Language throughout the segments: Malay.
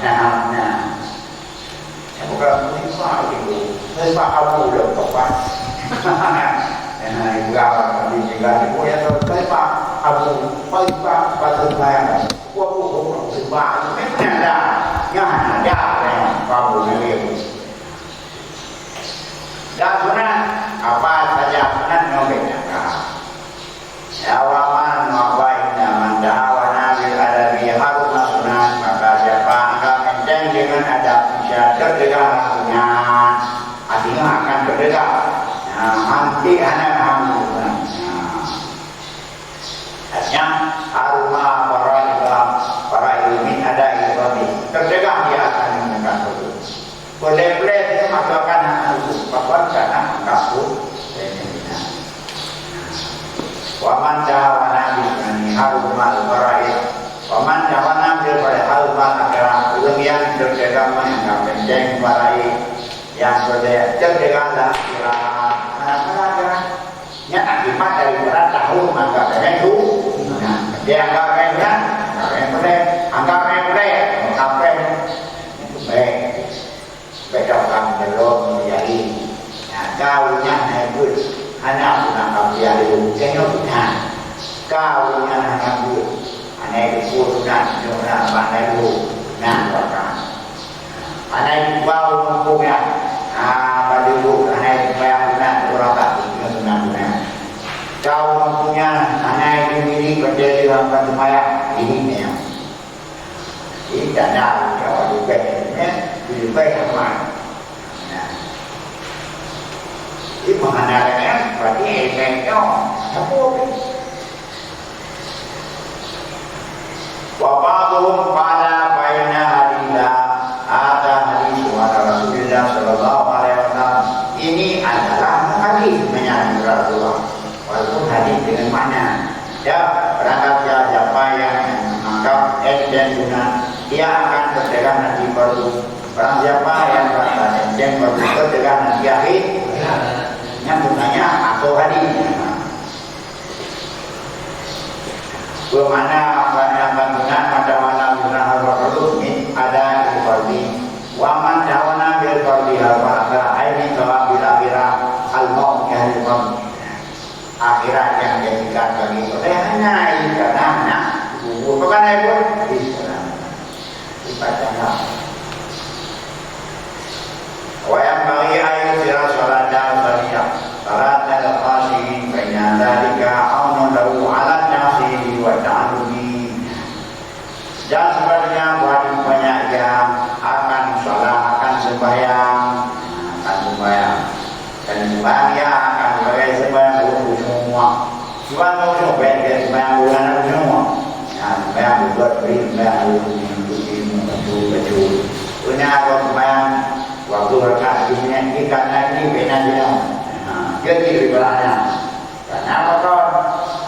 Nah, bukan lima itu, lima abu dah topan. Ibu awak tadi juga ibu yang lima abu, lima batu bayang. Wabu sebab itu ada, yang ada abu ni. Dan sunat apa saja sunat nombeknya. Awaman mabaina mandawana bil adabi haruna sunat maka siapa akan kencang dengan adab terdekat lakunya artinya akan terdekat nanti anak hamilnya artinya haruma para ilmin ada ilmi terdekat dia akan mendengar itu boleh-boleh dia mengatakan bahwa karena kabur waman jawana bisani harumal faraid waman jawana bil harumal akhirat yang terdekat yang penting faraid yang terdekat akhirat akhirat nya akibat dari berat tahu maka itu dia anggap remeh anggap remeh sampai baik bedakan belum menjadi kaunya hebut anak pun akan biar dulu kenyoknya kau yang anak dulu anak itu sudah jodoh pandai dulu nah bahkan anak itu bau mempunyai pada dulu anak itu bayar benar berapa itu benar kau mempunyai anak itu milik berdiri dalam bantu maya ini yang ini tak ada kalau lebih baik apa ini mengandalkan berarti efeknya apa? Wabahum pada baina hadillah ada hadis Rasulullah Sallallahu Alaihi Wasallam ini adalah hadis menyangkut Rasulullah walaupun hadis dengan mana ya berangkat siapa yang menganggap dan sunat dia akan terdekat nanti baru barang siapa yang berangkat dan baru terdekat nanti akhir yang gunanya atau hadis bermana bangunan macam-macam guna harus min ada di qalbi wa man dawana bil qalbi al-baraka aini sawa bila al-maut yang akhirat yang jadikan bagi hanya karena bukan itu dibacakan wa yang bagi ayat sirah salat dan salat al-khashiin baina dzalika aunu lahu ala nafsihi wa ta'alluhi dan sebenarnya buat banyak yang akan salat akan sembahyang dan sembahyang ya akan sebagai sembahyang dulu semua bukan dulu baik sembahyang bulan semua sembahyang buat beri sembahyang dulu punya apa sembahyang waktu rakaat ini karena ini beda dia jadi ribalanya karena apa kan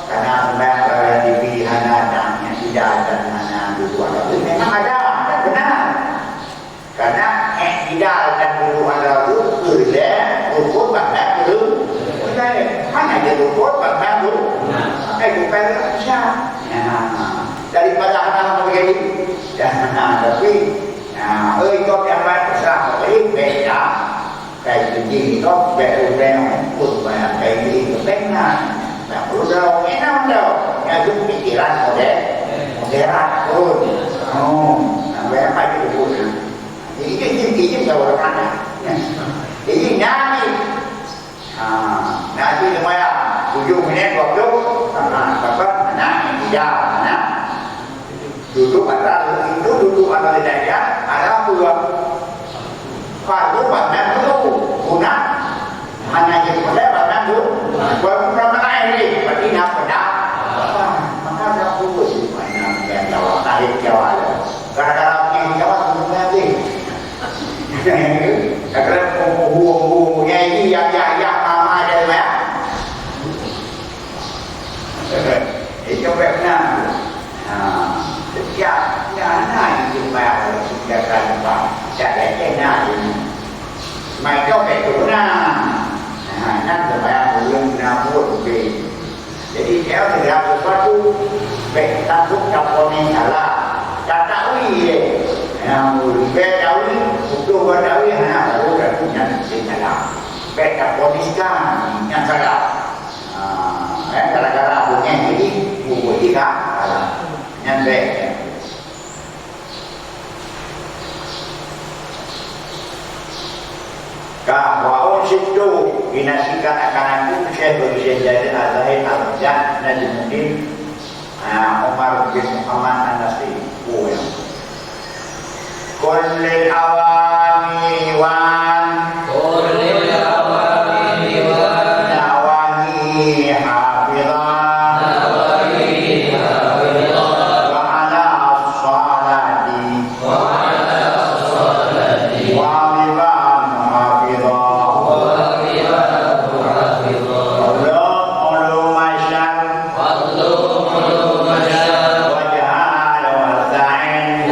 karena sembahyang yang dipilihan dan yang tidak ada mana dulu ada itu memang ada benar karena tidak ada dulu ada ukur ya ukur bahkan dulu mana dia ukur bahkan dulu maka itu kan bisa daripada anak begini tapi kau yang baik besar ini beda kayak begini kau beda pun banyak kayak gini benar tak perlu dah enak dah yang itu pikiran modern pun apa itu pun ini kalau ada ini nyanyi nanti lumayan 7 menit waktu bapak anak tidak anak duduk ada itu duduk ada daya ada dua kalau banyak dulu guna hanya jadi boleh banyak dulu berapa ini berarti nak benar maka ada dulu mana yang jawab tarik jawab gara-gara yang jawab dulu nanti karena bukunya ini yang mama ada banyak itu benar setiap anak yang dibayar setiap tanpa tidak ada mereka berguna nak dibayar belum nabur lebih jadi dia tidak sesuatu baik takut kapolnya salah tak tahu yang Wa unsitu binasikan akan aku Syekh bagi Syekh Al-Zahid Al-Zahid Najmuddin Umar bin Muhammad An-Nasri. Oh ya. Kullil awami wan kullil awami wan nawahi hafizah nawahi hafizah wa ala as-salati wa ala as-salati wa biban hafizah wa biban hafizah ulum masyar ulum masyar wa jahal wa sa'in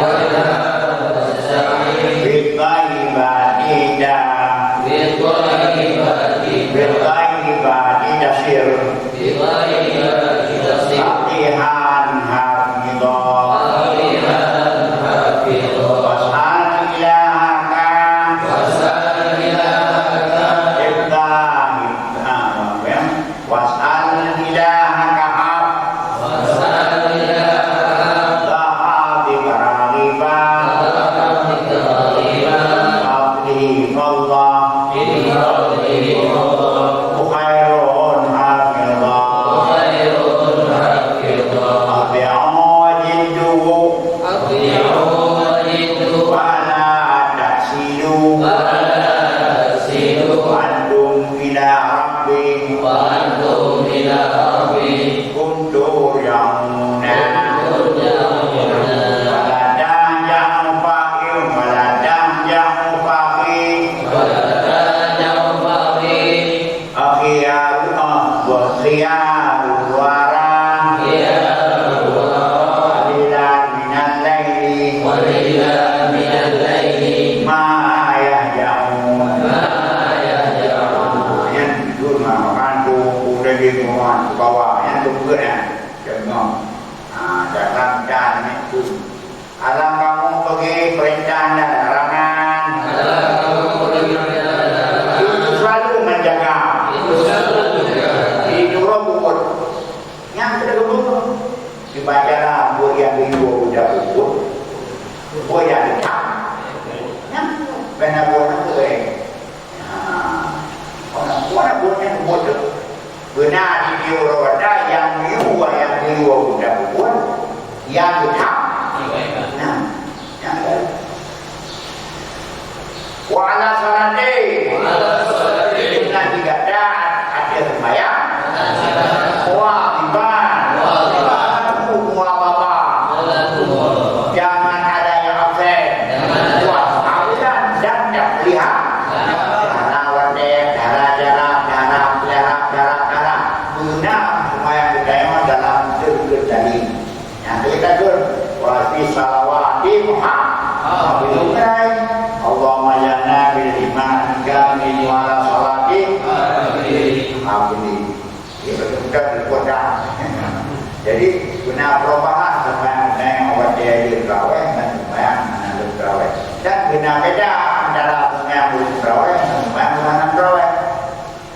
jadi benar perubahan sembahyang yang obat dia terawih dan sembahyang menandung terawih dan benar beda antara sembahyang belum terawih dan sembahyang menandung terawih.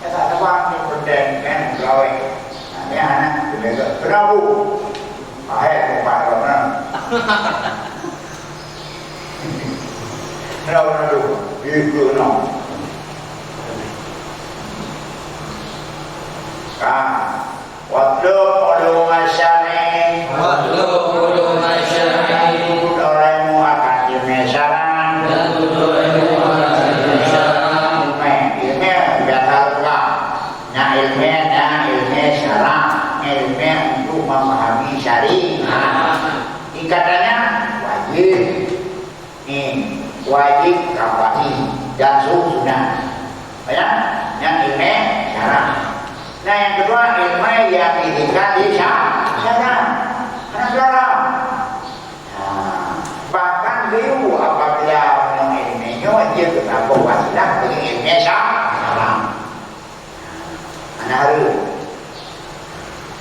Ya tak ada ni penting kan terawih. Ini anak juga kenapa? Akhir empat orang. Kenapa tu? Itu no. Waktu ulum masyarakat ulemu akan dimesaran ilmu biasa lah nah ilmu syarah ilmu untuk memahami syariat ikatannya wajib wajib kafani dan sunnah ya yang ilmu syarah. Nah yang kedua ilmu yang didikan di syarah. Kenapa? Bahkan beliau apabila ilmunya dia kenapa wasilah dengan ilmu syarah. Anak hari.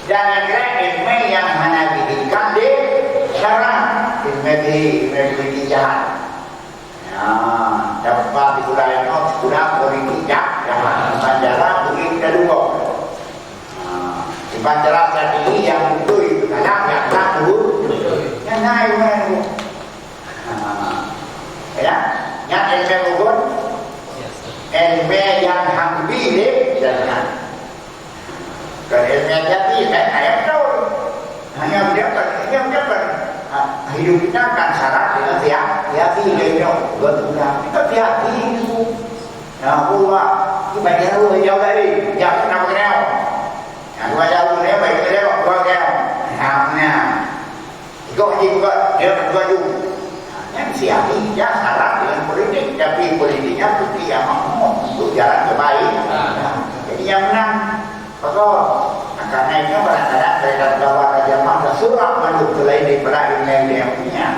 Dan yang ketiga ilmu yang mana didikan di syarah. Ilmu di jahat. Dapat dikurangi kurang politik jahat. Panjara mungkin kedua. Panjara tadi yang betul itu kadang yang tak dulu yang naik mana ya yang ilmu bukan ilmu hati-hati dia betul lah. Kita hati-hati itu. Nah, buat cái bài giao thì giao đây, giao cái nào cái nào, qua giao nếu bài cái nào qua cái nào, hàm nè, gọi gì gọi, nếu mình gọi dùng, yang siapa ya syarat dengan politik, tapi politiknya itu dia mau untuk jalan terbaik. Jadi yang menang, maka karena itu kadang-kadang mereka bawa raja masa surat manduk selain daripada email yang punya.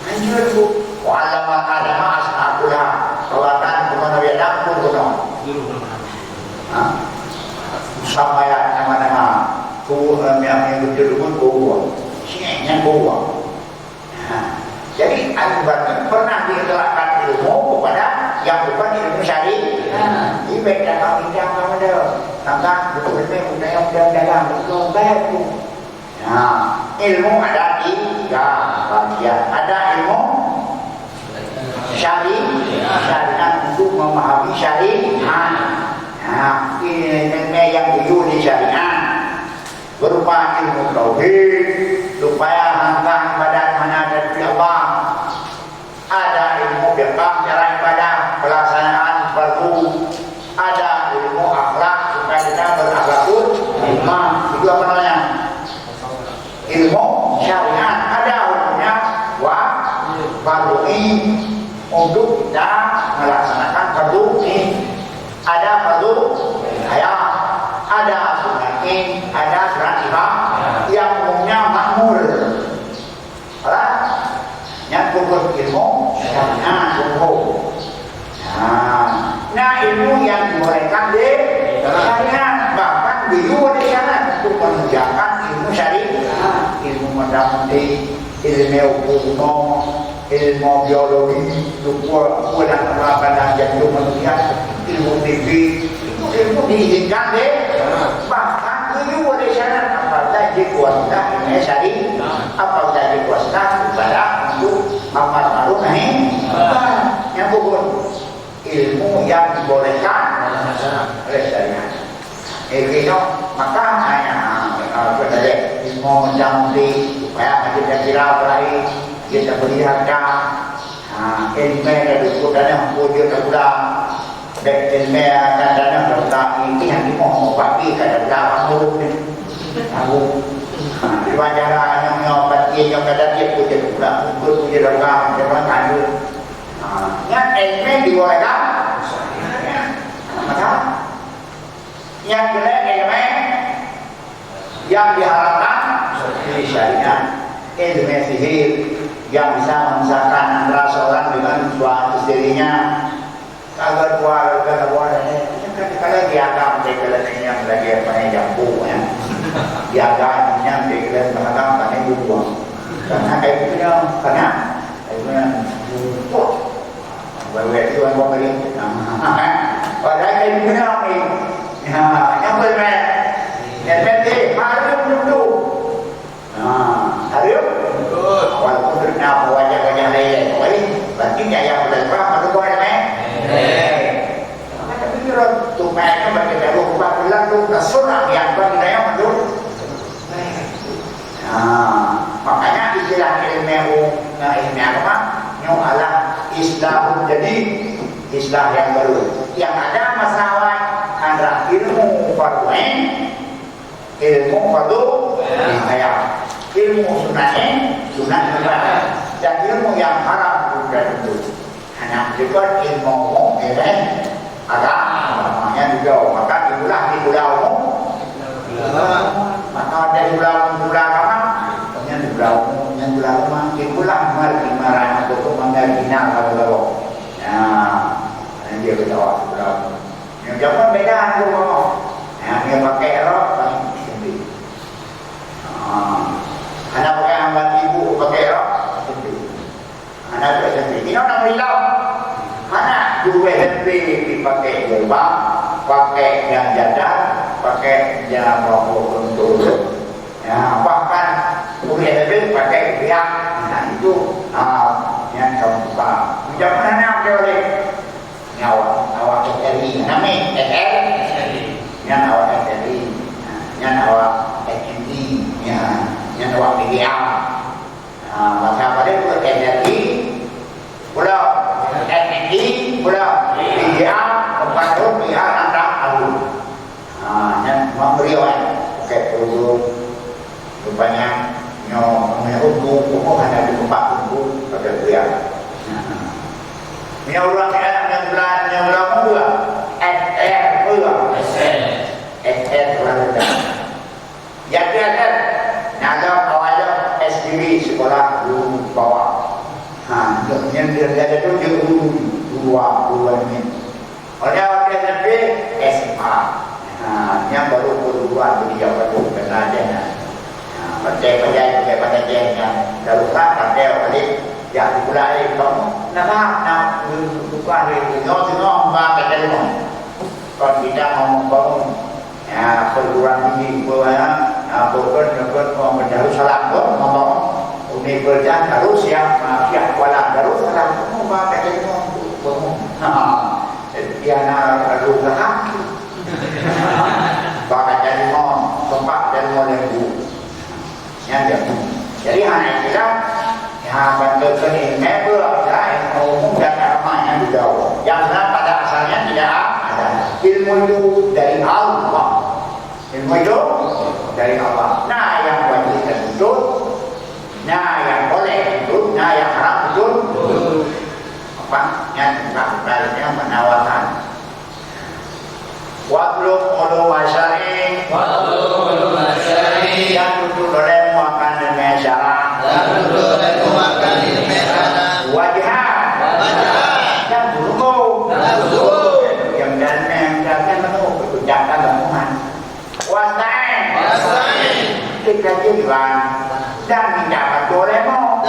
Anjur tu, walaupun ada ashabullah, kawatan kemana dia dapur kono. Sampai nama-nama tu yang berjudul buku, siapa buku. Jadi akibatnya pernah diterapkan ilmu kepada yang bukan ilmu syari. Ini beda kalau tidak kamu ada tentang betul-betul budaya yang dalam itu baik. Ilmu ada tiga bagian. Ada ilmu syari, syariat untuk memahami syariat. Ini yang di syariat berupa ilmu tauhid supaya hantar ibadat hanya dari Allah. Ada ilmu fiqh cara ibadah, pelaksanaan fardu. Ada ilmu akhlak supaya kita berakhlakul iman. Itu apa namanya? Ilmu syariat. Ada hukumnya fardu untuk kita melaksanakan fardu ini. Ada fardu ayat, ada sunnah, ada surat imam yang umumnya makmul. Yang pokok ilmu syariat hukum. Nah ilmu yang dibolehkan di syariat, bahkan di luar syariat untuk mengerjakan ilmu syariat, ilmu mendapati, ilmu hukum, ilmu biologi, ilmu dan jantung manusia, ilmu TV, ilmu diizinkan di bahkan di luar syariat. Apabila dikuasai ilmu syariat, apabila dikuasai kepada untuk amar ma'ruf nahi yang bukan ilmu yang dibolehkan oleh syariat. Itu maka hanya ilmu menjampi supaya kita kira baik, kita perlihatkan ilmu yang disebutkan yang wujud terbuka dan ilmu yang kadang-kadang terbuka ini yang dimohon bagi kadang-kadang aku wawancara yang nyobat yang kadang dia punya pula untuk punya dalam dalam tadi yang ilmu dibolehkan maka yang jelek ilmu yang diharapkan di syariat ilmu sihir yang bisa memisahkan antara seorang dengan suami istrinya agar keluarga kalau diagam deklarasi yang lagi apa yang jampu ya diagam yang deklarasi menagam kan itu buang karena kayak punya karena baru itu yang mau beli padahal kayak punya ni yang berbeza yang penting harus dulu harus walaupun terkena wajah-wajah lain berarti yang berlepas menunggu tu mereka berbeda rupa bulan tu surah yang berbeda menurut. Makanya istilah ilmu apa? Nyoalah Islam jadi Islam yang baru. Yang ada masalah antara ilmu fardu ilmu fardu ayat, ilmu sunnah ibadah dan ilmu yang haram bukan itu. Hanya juga ilmu agamanya juga, maka itulah umum. Maka dari bulan agama, yang bulan agama, itulah marah untuk mengertinya kalau. Yang dia berjawab bulan. Yang zaman beda tu kau. Yang pakai rok paling tinggi. Anak pakai hambat ibu pakai rok tinggi. Anak pakai tinggi. Ini orang rilau. Mana dua henti dipakai jilbab, pakai yang jadar, pakai yang rokok untuk ya bahkan boleh lebih pakai riak. Nah itu yang keempat. Jangan mana boleh awak SRI, namanya SR, yang awak SRI, yang awak SMI, yang awak PDA. Masa pada itu SRI. Punya orang dua. SR pula. SR pula. Jadi ada nada awalnya SDB sekolah dulu bawah. Yang dia ada tu dia dua ni. Oleh SMP SMA. Yang baru perluan beliau baru kena aja. Pandai yang darurat pandai balik yang dimulai kamu nak bukan tengok bang kata dia kon kita ngomong perguruan tinggi bukan mau menjauh salam ngomong universitas harus yang pihak kuala harus salam bang kata dia dia nak berusaha bang kata dia tempat dan molekul yang dia jadi hanya kita bantu ini member saya umum dan ramai yang jauh yang sebenarnya pada asalnya tidak ada ilmu itu dari Allah ilmu itu dari Allah nah yang wajib tersebut nah yang boleh itu nah yang haram itu apa yang sebenarnya menawarkan wablum ulu masyari yang duduk oleh muakan dengan syarat wajah yang dulu yang dan menunggu kebijakan temuan wasai kita jiwan dan mendapat doremo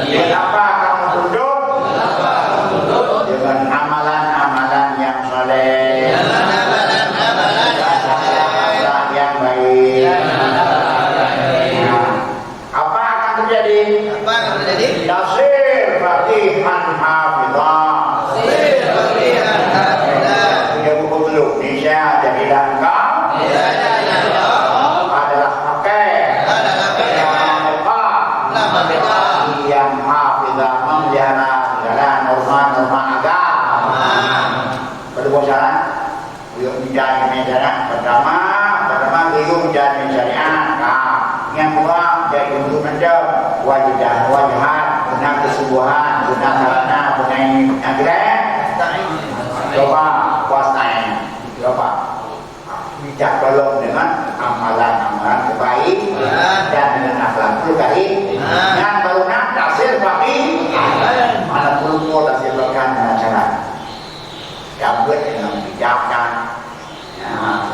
kenapa kamu duduk dengan amalan-amalan yang soleh yang baik. Apa akan terjadi? Nasir fatihan hafizah. Dia buku belum Indonesia jadi langkah adalah pakai yang hafizah memelihara segala norma-norma agama. Berbosaran beliau menjadi syariat pertama beliau menjadi syariat. Yang kedua jadi untuk menjawab wajihan benar kesubuhan benar sarana benar agregat coba kuasai coba bijak tolong dengan amalan-amalan terbaik dan dengan akhlak baik yang baru nak tasir bagi mana perlu tasirkan dengan cara jabat dengan bijakkan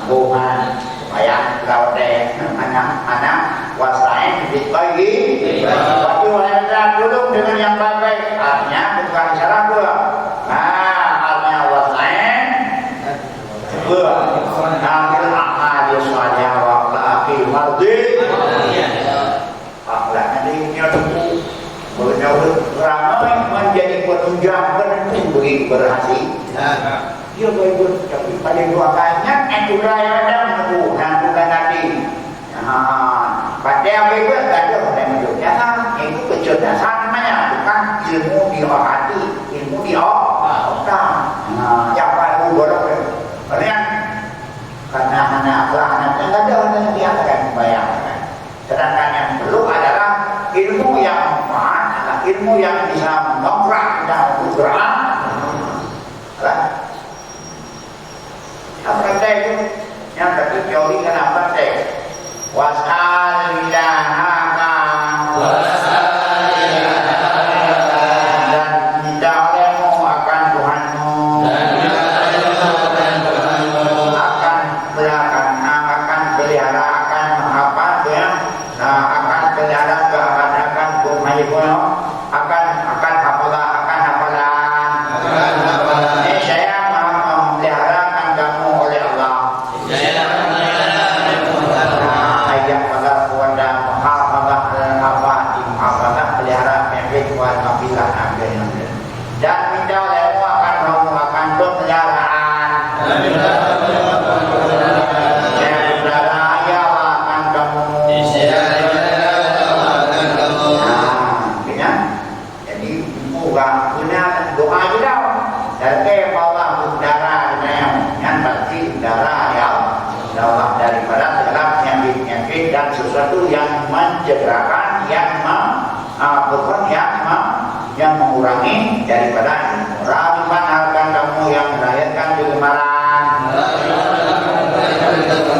hubungan supaya lawan anak-anak wasain dibagi bagi wanita duduk dengan yang baik artinya bukan cara dua artinya wasain dua ambil amal salih wa akil mardi akhlaknya dia dulu ramai menjadi penunjang penentu bagi berhasil dia baik tapi pada dua kalinya juga yang ada menunggu dan bukan nanti pada yang baik ada orang menunjuknya itu kecerdasan namanya bukan ilmu di hati ilmu di otak yang paling bolong kemudian karena anak-anak yang ada orang yang dia akan membayangkan sedangkan yang perlu adalah ilmu yang manfaat adalah ilmu yang bisa mendongkrak dan bergerak praktek itu yang tadi teori kena praktek wasalilahaka dan minta olehmu akan Tuhanmu akan pelihara akan apa ya akan pelihara keakan kumaiku akan hafalah saya memeliharakan kamu oleh Allah ayat pada kuada muhafadah muhafadah pelihara mimpi kuat kafilah dan minta olehmu akan kamu akan pemeliharaan doa juga dan ke Allah udara yang berarti udara ya Allah daripada segala penyakit dan sesuatu yang mencederakan yang Bukan yang mengurangi daripada ilmu. Rabbana harkan kamu yang melahirkan kegemaran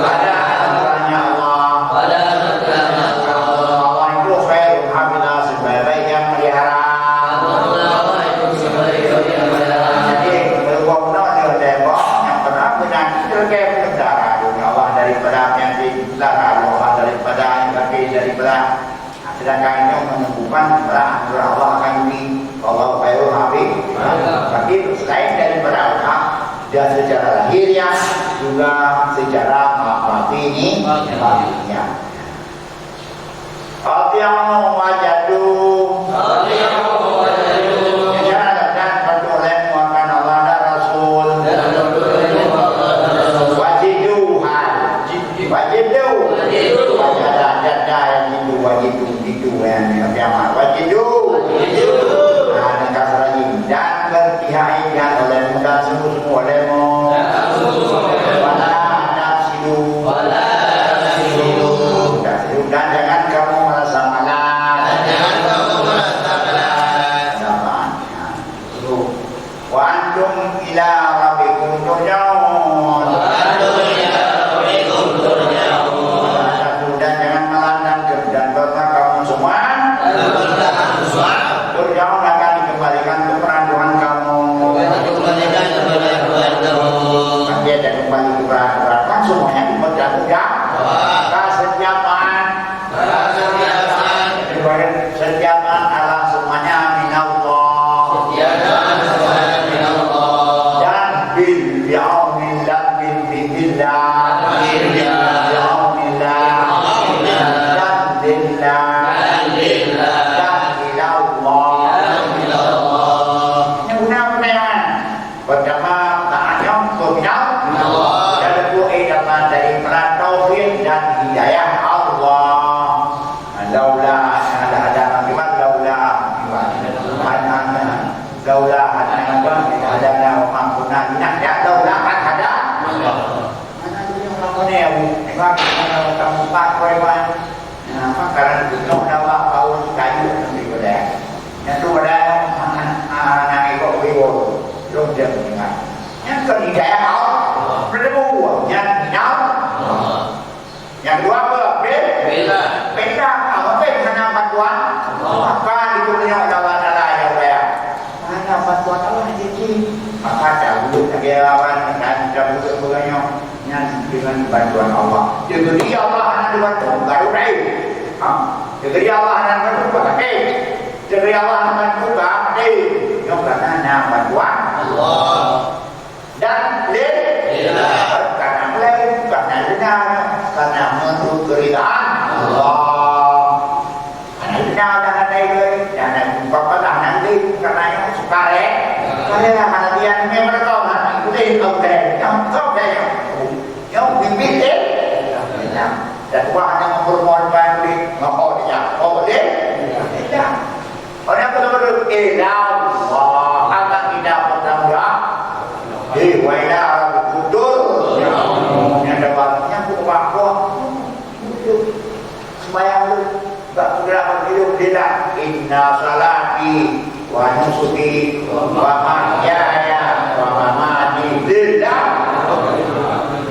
pada aturannya Allah. Allah itu khairul hafidha, sebaik-baik yang melihara. Jadi berguna dia tembok yang pernah penyakit terkait darah dunia Allah daripada penyakit darah Allah daripada kaki daripada. Sedangkan yang menemukan berat Allah akan ini Allah khairul hafidh. Tapi selain daripada Allah, dia secara lahiriah juga secara batinnya. Al-Tiamu wajadu dan pertolongan muakan Allah dan Rasul. Wajidu yang kiamat. Wajidu dan kasrani dan berpihak oleh dan semua olehmu. Dan jangan kamu merasa malas. Wa antum ila rabbikum turja'un. Dan jangan melandang dan kamu semua turja'un akan dikembalikan ke peranduan kamu. Nanti ada kembali ke peranduan semuanya diperjatuhkan. Setiapan Allah semuanya minallah dan bil bi'aumillah bil billah bi'aumillah dan billah dan ilallah. Ini benar-benar pertama ta'ayam keminal dan kedua dari peran taufik dan hidayah Allah. Karena itu dapat kau kayu nanti pada yang tu pada anak ikut vivo belum dia mendengar yang ketiga kau berdua yang kedua apa beda apa karena bantuan maka itu punya dalam yang lain mana bantuan Allah jadi maka dahulu kegiatan dan dahulu sebagainya dengan bantuan Allah. Jadi Allah akan dibantu baru baik. Jadi Allah akan bantu pakai. Jadi Allah akan bantu pakai. Yang karena bantuan Allah dan karena karena menurut keridaan Allah. Karena benar dan ada dan bapak nanti karena yang suka karena hati yang mereka ikuti yang tahu yang bimbing dan wahana mempermohonkan di mahonya boleh tidak orang betul-betul Allah akan tidak bertanggung wailah betul yang dapatnya bukan sembahyang lu tak bergerak hidup tidak inna salati wa nusuki wa mahyaya wa mamati lillah.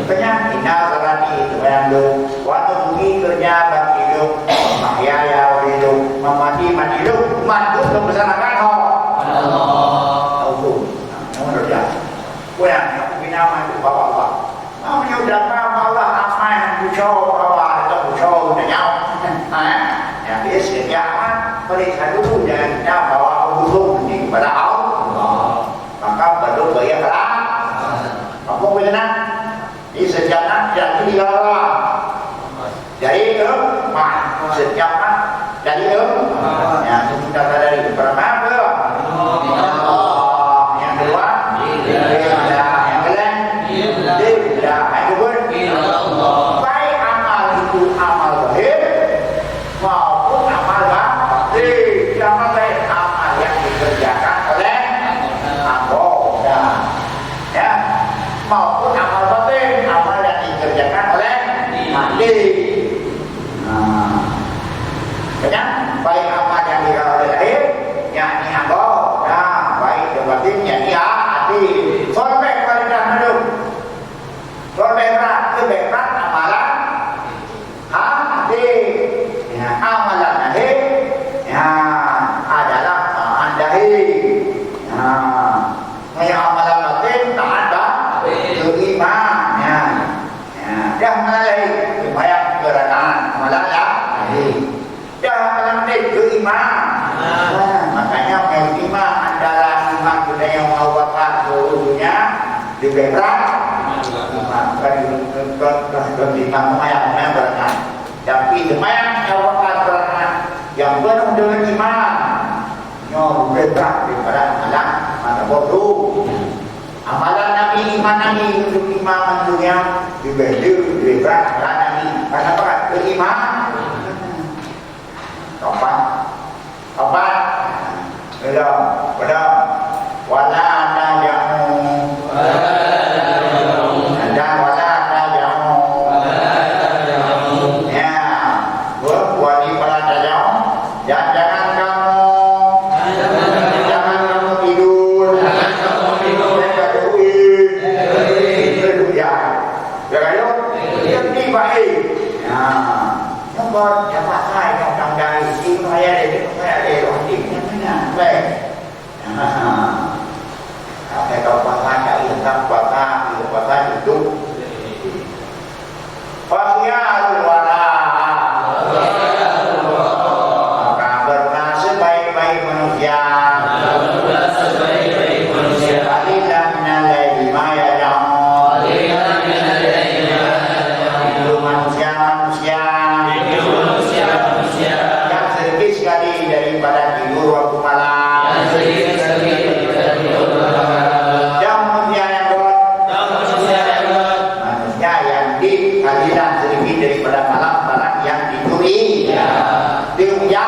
Inna salati sembahyang lu wa nusuki kerja bagi hidup mahyaya hidup mamati mati hidup mati bersamakan Allah tahu namun dia punya bina mati bapak namanya udah Allah apa yang bucau apa atau bucau udah nyau yang biasanya periksa dulu jangan kita bawa hubung ini kepada Allah maka baru bayar lah kamu benar di sejarah yang dilarang dari itu sejarah dari itu yang kita dari pertama yang kedua yang ketiga baik amal itu amal zahir maupun amal batin amal baik amal yang dikerjakan oleh anggota ya maupun amal batin amal yang dikerjakan oleh hati. Baik amal yang amalan akhir adalah andahir. Amalan batin tak ada keiman. Dah mulai banyak gerakan amalan akhir. Dah mulai keiman. Makanya keiman adalah iman kita yang mewakaf seluruhnya di berat. Bukan iman semayang gerakan. Tapi semayang mewakaf gerakan yang penuh dengan iman. Nyo berat daripada amalan mata bodoh. Amalan Nabi, iman Nabi untuk iman dunia dibeli berat amalan Nabi. Kenapa? Beriman. Apa? Belum. Wala tajamu. Dan wala tajamu. Ya, wali wala tajamu. Jangan kamu tidur. Jangan duit. Ya. Jangan ini baik. Yang buat dapat saya yang tanggai ini saya ada orang ini mana baik. Apa kau pasang kali tentang pasang itu. Pasnya wala. Maka berkasa baik-baik manusia. Qalilan minal laili ma ya'lamun. Itu manusia yang sedikit sekali daripada tidur waktu malam. Dan manusia yang manusia yang dikalilan sedikit daripada malam yang tiduri. Dia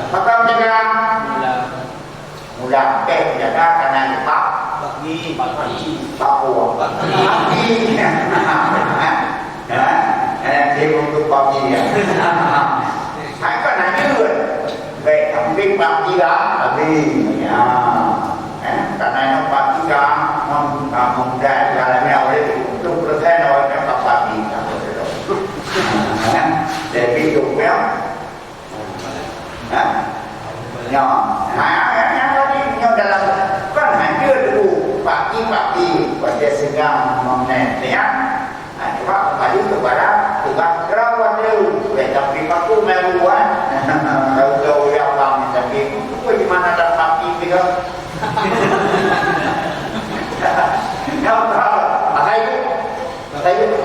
maka menjaga mula menjaga karena lepak pagi thêm untuk pagi ya. Hãy có nãy người về thẩm viên pagi đó là vì cái này nó pagi đó không ra là mèo đấy chúng tôi thấy rồi nó tập pagi để ví dụ béo nhỏ nhưng dalam kan hanya dulu pagi pada segala momen ya. Cuma kembali kepada tugas kerawat dulu. Tapi aku meluan. Tahu yang lama tapi aku gimana dapat pagi juga. Apa itu?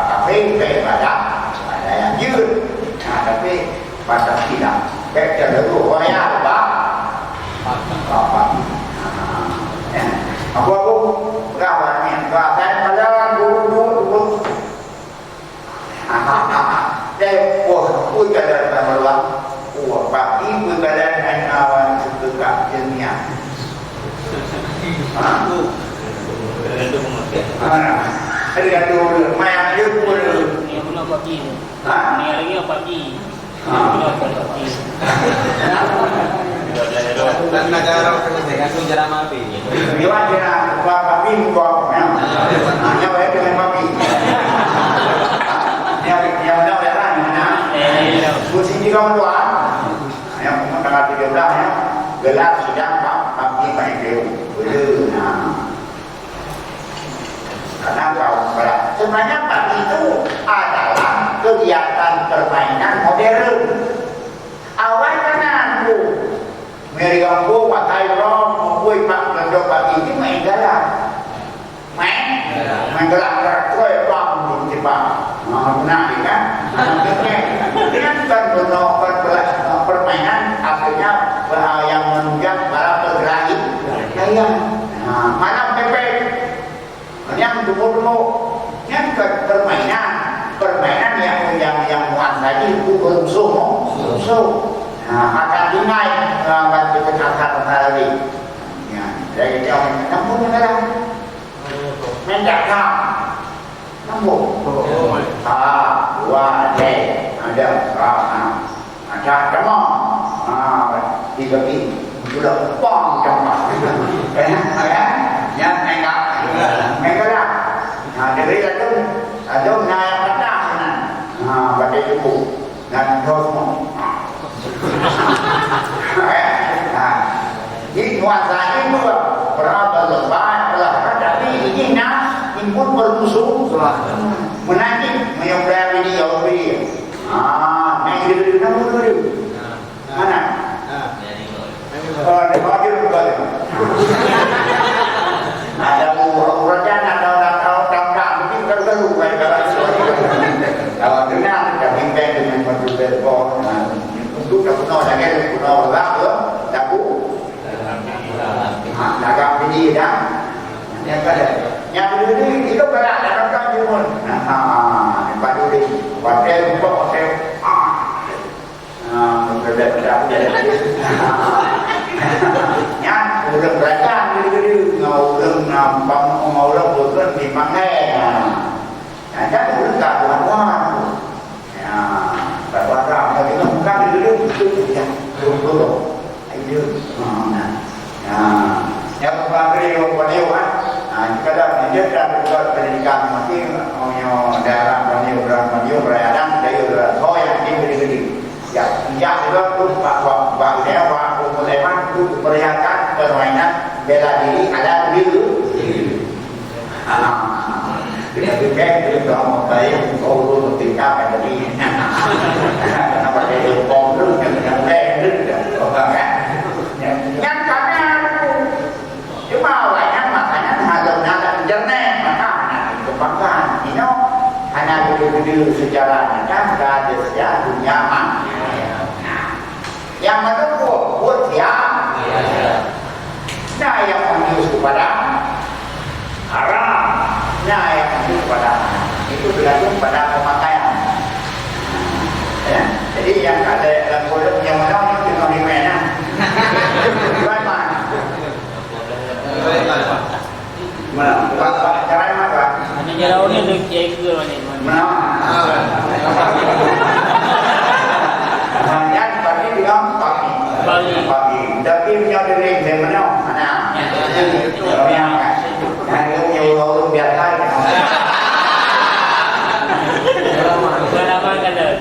Tapi pada ada yang jujur. Tapi pada tidak. Kayak dulu orang apa? Aku kawannya bahkan malam dulu kui kalan malam pagi kui kalan awan setegak dunia ada dulu main dulu ni pula pagi ni lagi pagi dan negara dengan sejarah mati. Dia kira papi kau, hanya baik dengan papi. Yang mana orang mana? Kursi di kau dua. Yang tanggal 13 ya. Gelar sudah papi baik dia. Karena kau berat. Sebenarnya papi itu adalah kegiatan permainan modern. Awalnya aku mereka pun pakai rom, membuat pak gendok pagi ini main galak, main galak kue bang di Jepang, benar kan? Dengan permainan akhirnya yang menunjang para pergerakan kaya, malam pepek, yang dulu yang permainan yang muat tadi itu berusung. Akan dinaik bantu akar tadi. Ya, dari dia namun negara mendadak namun ada kamu dibagi sudah pong kamu yang enggak dari itu ada naik pada sana itu dan terus ini nuansa itu berapa lebat lah tapi ini nak input bermusuh menanti menyebabkan video ini yang itu mana ada baju juga ada urut-urutan atau tangkap mungkin kalau kalau dengar kita bimbing dengan berbagai untuk kuno jangan kuno lah lagu agak ini dah yang kada yang ini itu berat dalam kan jumun pada ini hotel untuk hotel berbeda yang udah belajar gitu ngau nampak ngau bukan di mana ada udah tak buat ya bahwa tapi bukan dulu ya dulu ayo yang pemberi peniuan kadang dia dah buat pendidikan mungkin daerah peniuan berada dari so yang tinggi ya juga tu pak dewa umuleman tu perlihatkan permainan bela diri ada dulu kita fikir kita mau baik kalau tinggal pada diri kenapa dia bom dulu yang lain orang kan yang karena cuma banyak makanya harus ada internet maka kebanggaan ini hanya dulu sejarah kan ada sejarah dunia yang mana buat siap nah yang menuju kepada haram nah yang menuju kepada itu bergantung pada pemakaian ya jadi yang ada dalam kodok yang mana itu di mana gimana mana cara mana hanya jauh ni lebih cek ke mana yang pagi bilang pagi tapi punya diri di mana yang nhiều orang biasa bukan apa kan dah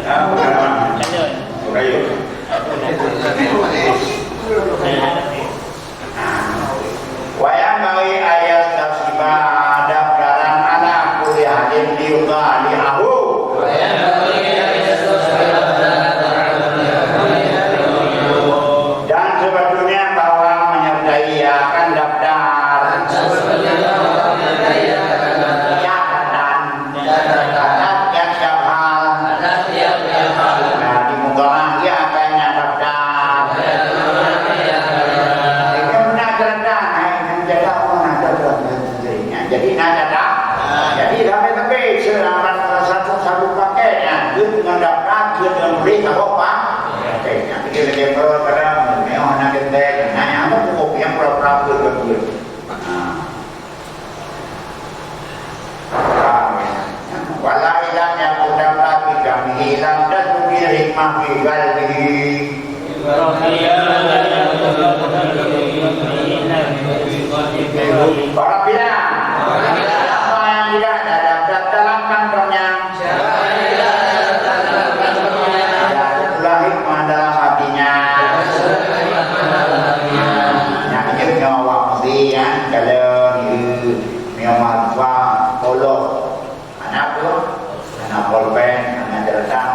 wayang bagi ayat tafsirah daftaran anak kuliah di liuga liahu dan sebetulnya bahwa menyertai akan daftar catatan yang setiap hal nah di muka dia akan daftar jadi nada jadi dapat lebih selamat satu pakainya dengan daftar dengan beri apa oke yang kita lagi pada memang nak kita nanya apa pokok yang berapa berapa wala ilam yang sudah lagi kami hilang dan mungkin hikmah di galbi orang bilang apa yang tidak ada dalam kantongnya itulah hikmah dalam hatinya yang itu nyawa mesti ya kalau memang polo anak tu anak polpen anak derajat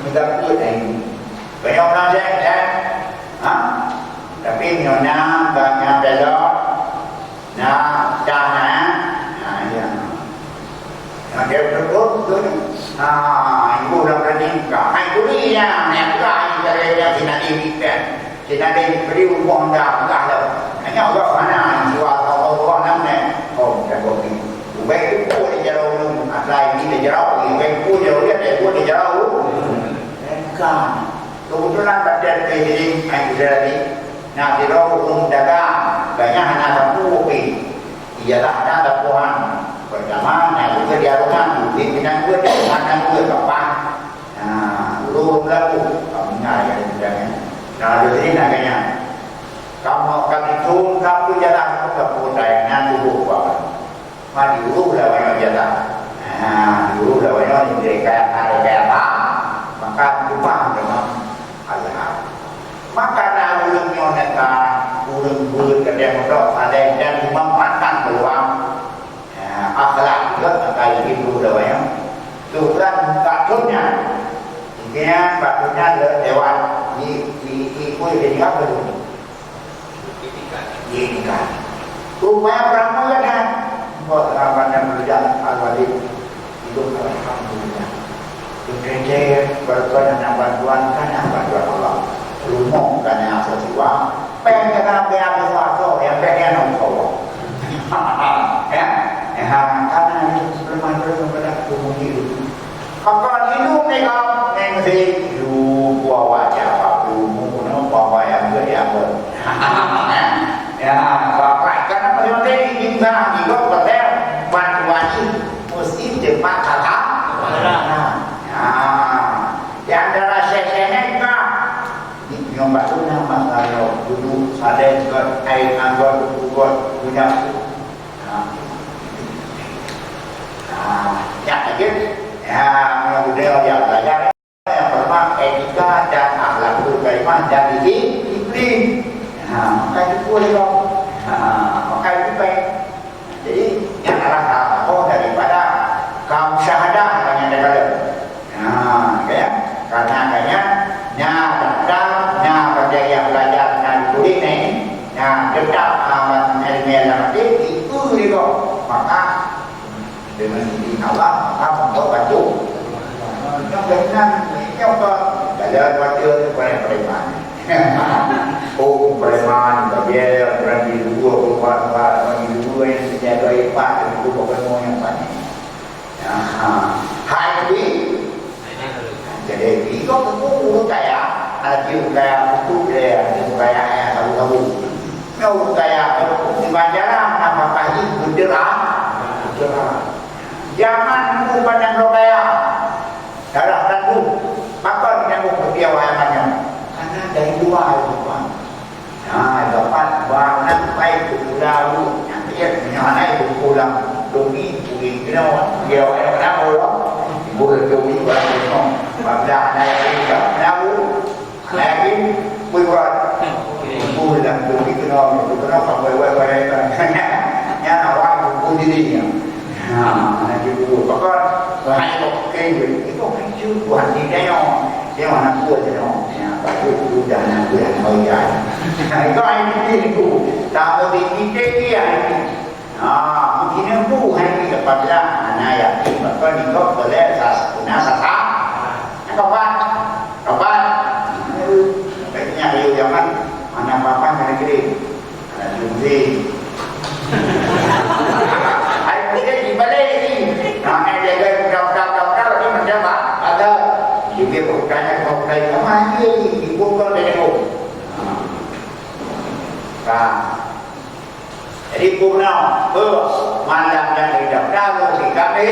kita pun ini banyak orang cek tapi nyonya banyak belok nah cahaya ya dia berikut tu ibu dah bernikah itu dia yang lain dari dia tidak diikat tidak diberi uang dah enggak ada hanya orang mana jual orang namanya oh dah kopi baik itu di jauh asal ini di jauh baik itu jauh dia di jauh kan kebetulan pada kejadian yang terjadi nah di rumah dagang banyak anak satu kopi ialah ada Tuhan pertama nah juga di rumah di pinang gue di mana gue kapan nah belum lalu kamunya yang sedangnya nah di sini naganya kamu kami tun kamu jalan kamu dayangan tubuh apa mandi dulu lah banyak jalan nah kayak hari kayak apa, maka cuma dengan Allah. Maka dah ulung nyoneka, ulung bulat kerja modal, ada dan memanfaatkan peluang akhlak juga kali itu doanya. Tuhan patutnya, dia patutnya lewat di kue jadi apa tu? Ikan. Upaya pramuka kan, buat apa yang berjalan awalnya hidup alhamdulillah. Kerja berkorban bantuan kan bantuan Allah. Rumah kan yang sesuatu. Pengen apa yang sesuatu yang pengen Allah. Ya, karena belum pada umum hidup. Kalau hidup ni kau mesti hidup wajah apa umum, apa yang berdiam. Ya, bapak karena masing-masing kita hidup betul bantuan mesti cepat kata. Yang darah sesenya kan yang baru nama kalau dulu ada juga air anggur punya. Yang lagi, model yang belajar yang pertama etika dan akhlak beriman dan disiplin. Maka itu boleh dong. Maka itu baik. Jadi yang arah apa daripada kaum syahadah yang ada dalam. Karena adanya datang pada yang belajar dan tulis ni, tetap amat ilmiah itu juga. Maka dengan izin Allah maka membuat baju yang benar yang belajar baca kepada preman. Preman dia berani dua bagi dua yang sejaga empat itu bukan semua yang banyak. Hai ini jadi itu aku kaya ada juga buku dia juga yang tahu mau kaya di banjaran apakah itu berderah jangan bukan yang berkaya darah dan maka yang berpiawayannya karena dari dua itu kan dapat banyak baik lalu yang dia menyalai pulang demi puing kena dia orang kenapa loh boleh demi orang itu bapak naik lalu lagi buat pulang demi kena sampai yang awak pun dirinya nanti dulu bahkan hanya kau itu kecil buat dia yang mana buat dia baru itu dan aku yang bayar. Itu itu tahu di dia ini. Mungkin aku hari ini kepada anak yatim bahkan di kau boleh guna sasa. Kapan? Baiknya ayo zaman mana papa mana kiri, ada jumpi. Ayo kita di balik ini. Nak jaga budak-budak ni macam apa? Ada juga bertanya kepada mana ini bukan dengan jadi punau malam yang hidup dalam si kami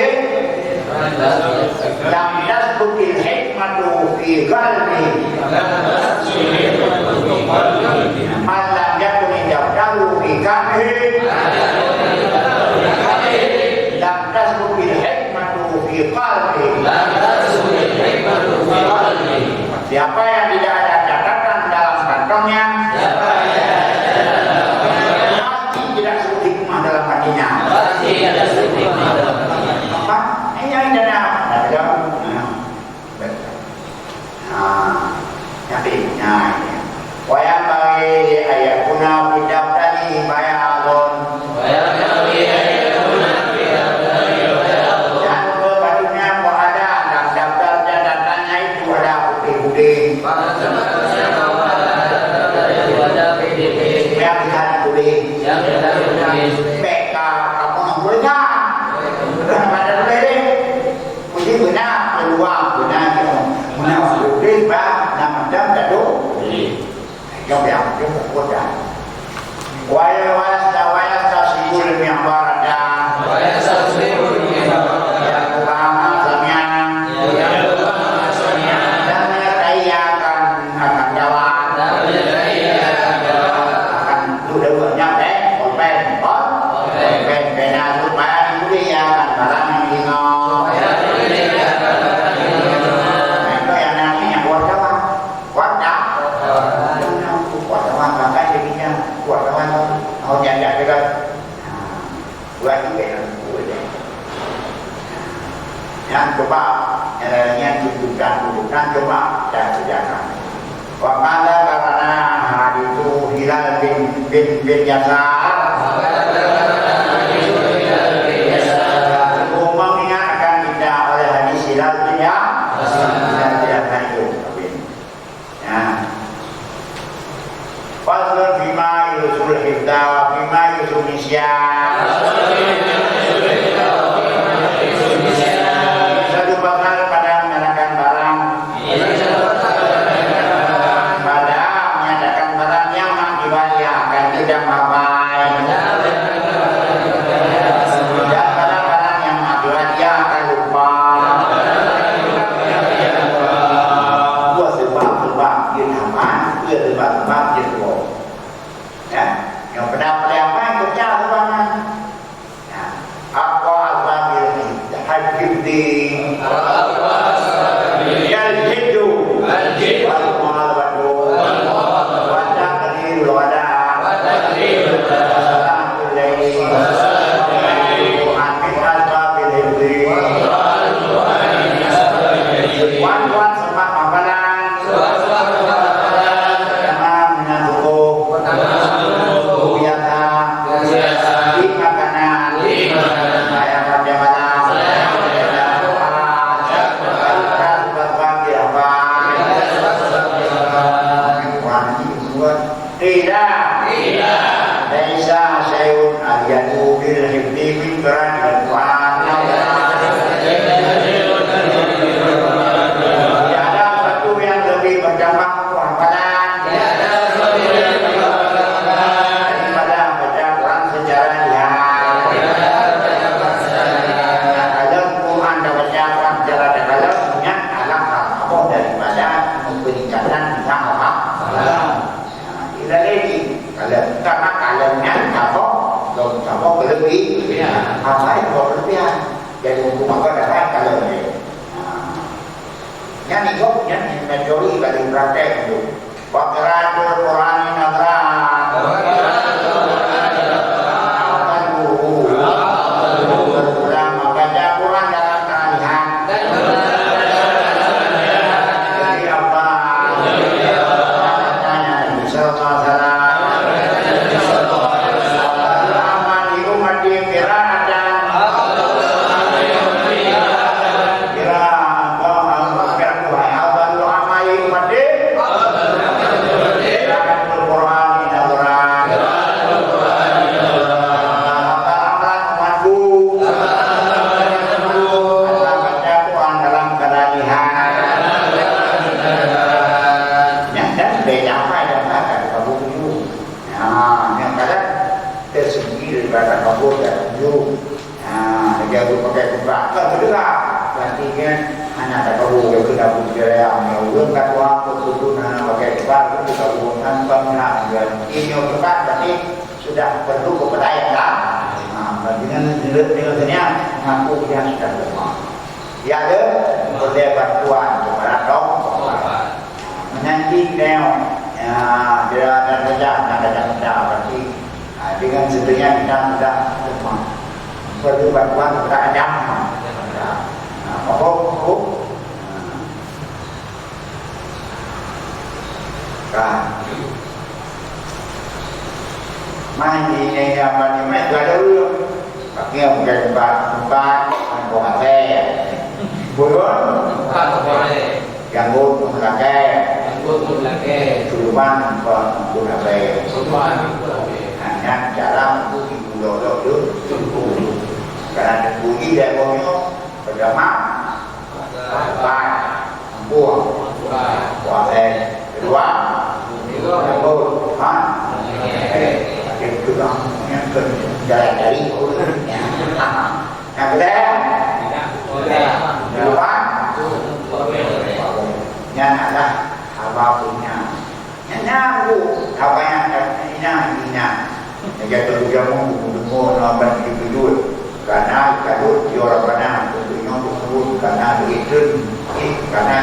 lam tasbutil hikmatu fi qalbi malam yang hidup dalam si kami lam tasbutil hikmatu fi qalbi siapa yang tidak ada catatan dalam kantongnya pasti tidak sebut hikmah dalam hatinya. Apa? Ini yang ada. Yakinnya. Wayang bagi ayat kuna bidap tadi bayalon. Dan kepadanya ada dalam daftar catatannya itu ada putih-putih. yang coba yang tunjukkan coba dan sejarah. Wakala karena hari itu Hilal bin Yasar mengingatkan kita oleh hadis Hilal bin Yasar itu. Fadlun bima yusul hibda wa bima yusul nisyan. Satu bakal pada menyatakan barang yang mengibaratkan tidak mabai dan barang-barang yang mengibaratkan lupa. Dua sebab yang aman, dua sebab yang lupa. Ya, yang pendapat yang baik kerja tuan. Ya, apa asbab ini? Hajibdi. Al-jiddu. Wal-mu'alwadu. Wa-taqdirul wada. Salatul layli. Min asbabil hibdi. Wan-wan sebab amalan. Jangan menatukuh. Biasa. Di makanan. Ayam jamanan. Tidak. Laisa syai'un alyadu bil hibdi min baradil Quran. Tiada satu yang lebih berdampak hafalan daripada baca Quran secara lihat. Kalau Quran dan baca Quran secara dalam punya alam apa daripada peningkatan kita apa. Lagi kalau karena kalengnya apa berlebih apa itu berlebihan jadi hukum apa dapat kalengnya yang itu yang majori bagi praktek itu wakaratul Quran nadra ulama baca Quran dalam kealihan jadi apa sudah perlu kepercayaan dengan mengaku dia sudah lemah. Dia ada boleh bantuan kepada dok menanti neo dia ada kerja berarti dengan sebenarnya kita sudah lemah perlu bantuan kepada Adam apa kan main di apa ni main ada dulu pakai mungkin empat buah kafe burung yang burung kafe culuman buah kafe hanya cara untuk ibu lolo tu karena bunyi dia punya pertama buah kafe kedua burung yang kedua yang jalan dari yang kedua yang adalah apa punya yang nyabu apa yang ini yang kedua mau nampak itu karena kalau orang mana tentunya untuk karena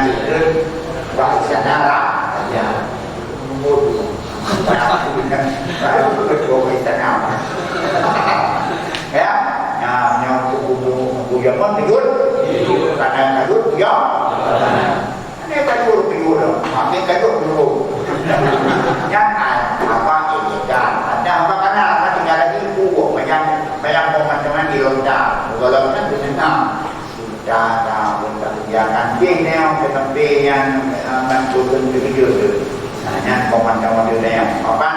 itu bahasa nara ya baru berdoa tanam ya yang kubu yang tidur karena kadut ya. Ini kadut dulu, makin kadut dulu. Yang apa ini kan? Ada apa karena apa tinggal lagi buku banyak pemahaman di lontar. Kalau kan benar. Sudah berkerjakan dia yang ketempian mencukupi video tu. Hanya pemahaman dia yang apa?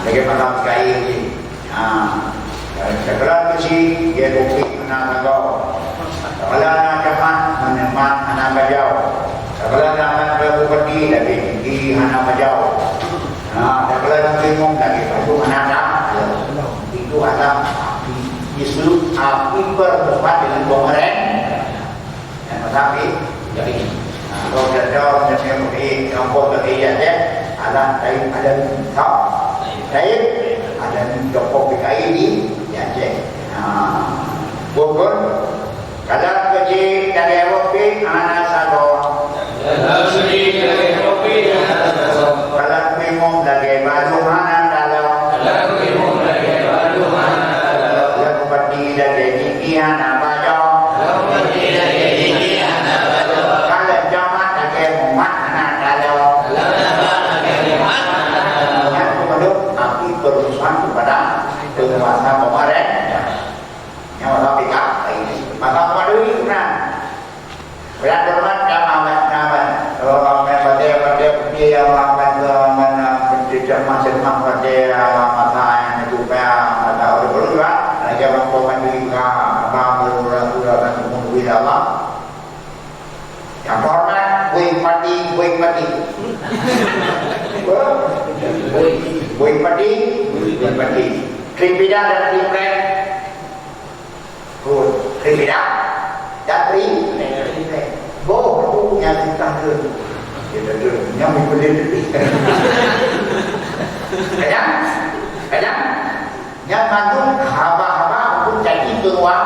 Lagi pada kai ni. Sekarang tu si dia kopi mana kau? Kalau nak jaman meneman anak bajau. Kalau nak berupati lagi di anak bajau. Kalau nak bingung lagi tu anak dah. Itu ada isu api berdebat dengan kongres. Yang tetapi jadi kalau jauh macam ini, kalau bekerja dia ada lain ada tak. Lain ada Joko PKI di Aceh. Bukan kalau kerja dari Eropa anak sahaja. Kalau bingung lagi baru anak dalam. Kalau seperti lagi ini anak baca. Kalau zaman lagi muat anak dalam. Api berurusan kepada penguasa kemarin yang orang pikir ini maka pada itu kan beradaban nama orang pada dia mana pendidikan macam pada masa yang itu ada orang berdua ada orang pemerintah abang berulang-ulang menunggu Allah yang hormat buih pati Buih padi, tripida dan triplek. Tripida dan triplek. Itu yang kita tu. Yang boleh. Kadang yang mandung haba pun jadi tuan.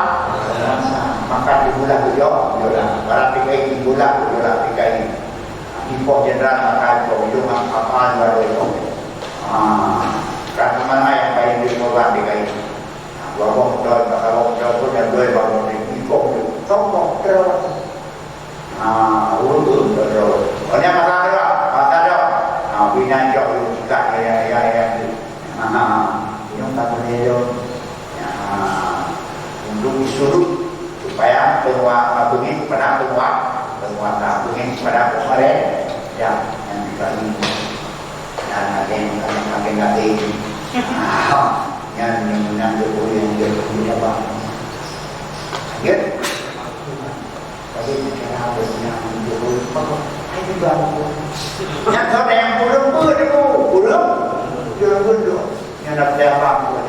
Maka di bulan tujuh, barang PKI di bulan PKI. Impor Jenderal maka itu apa baru itu. Kan mana yang paling dimuat PKI. Wabong dan pun dan dua bangun impor itu. Tolong terus. Urut terus. Banyak masalah. Bina jauh juga yang yang tak boleh untuk disuruh supaya penguat begini pada penguasa begini pada kemarin yang dikali dan ada yang nanti yang menang yang dia punya apa ya tapi cara bersenang untuk apa itu baru yang kau yang burung yang dapat apa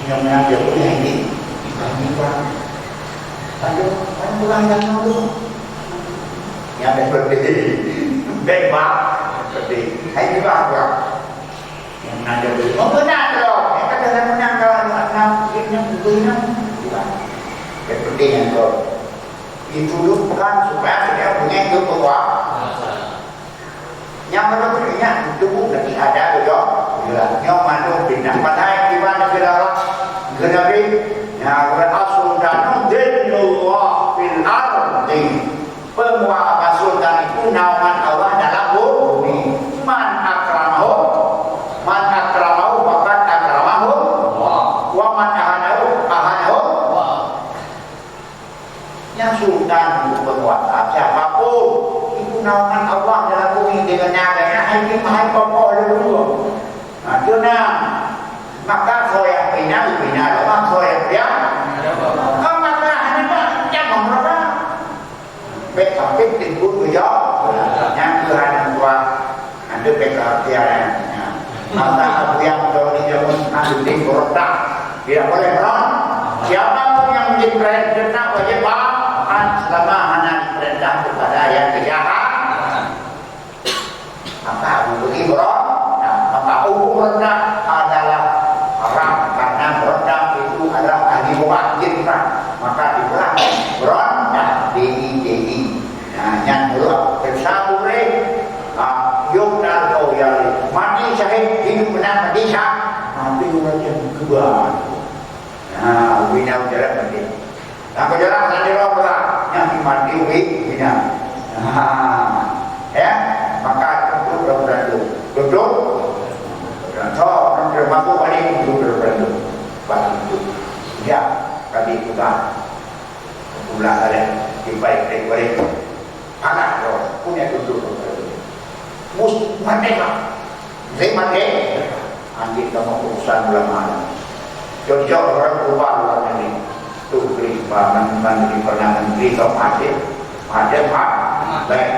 yang menang dia punya ini ada pulang yang lalu yang seperti bebas seperti hai bebas yang menang dia menang loh yang kata menang kalau enam seperti yang kau dituduhkan supaya dia punya itu kuat yang menurutnya itu lagi ada juga yang mana pindah pada di mana Nabi yang berasul dan dinullah fil ardi penguasa sultan itu naungan Allah dalam bumi man akramahu maka akramahu wa man ahanahu yang sultan itu penguasa siapapun itu naungan Allah dalam bumi dengan nyaganya ini mahal pokok dulu karena maka saya bina lemak saya dia maka hanya jangan mereka betul timbul beliau yang kerana tua ada betul tiada maka apa yang terjadi zaman ada di kota tidak boleh beron siapapun yang menjadi perintah wajib selama hanya diperintah kepada yang kejahat maka bagi beron maka hukum rendah adalah haram karena berontak itu adalah ahli mewakilkan maka dibelah berontak DI yang berlaku bersabure yuk dan kau yang mati syahid hidup benar mati syah mati lagi yang kedua. Nah, bina jalan mati. Nah, jalan tadi rola yang mati bina. Ya, maka duduk beradu. Duduk. Dan so, orang masuk balik duduk beradu. Bantu. Ya, kami kita pulang ada di baik balik. Anak lo punya duduk beradu. Mus merdeka. Saya merdeka. Anjing kamu urusan ulama. Jauh-jauh orang keluar luar negeri. Tu beri menteri perdana menteri kau ada pak, baik,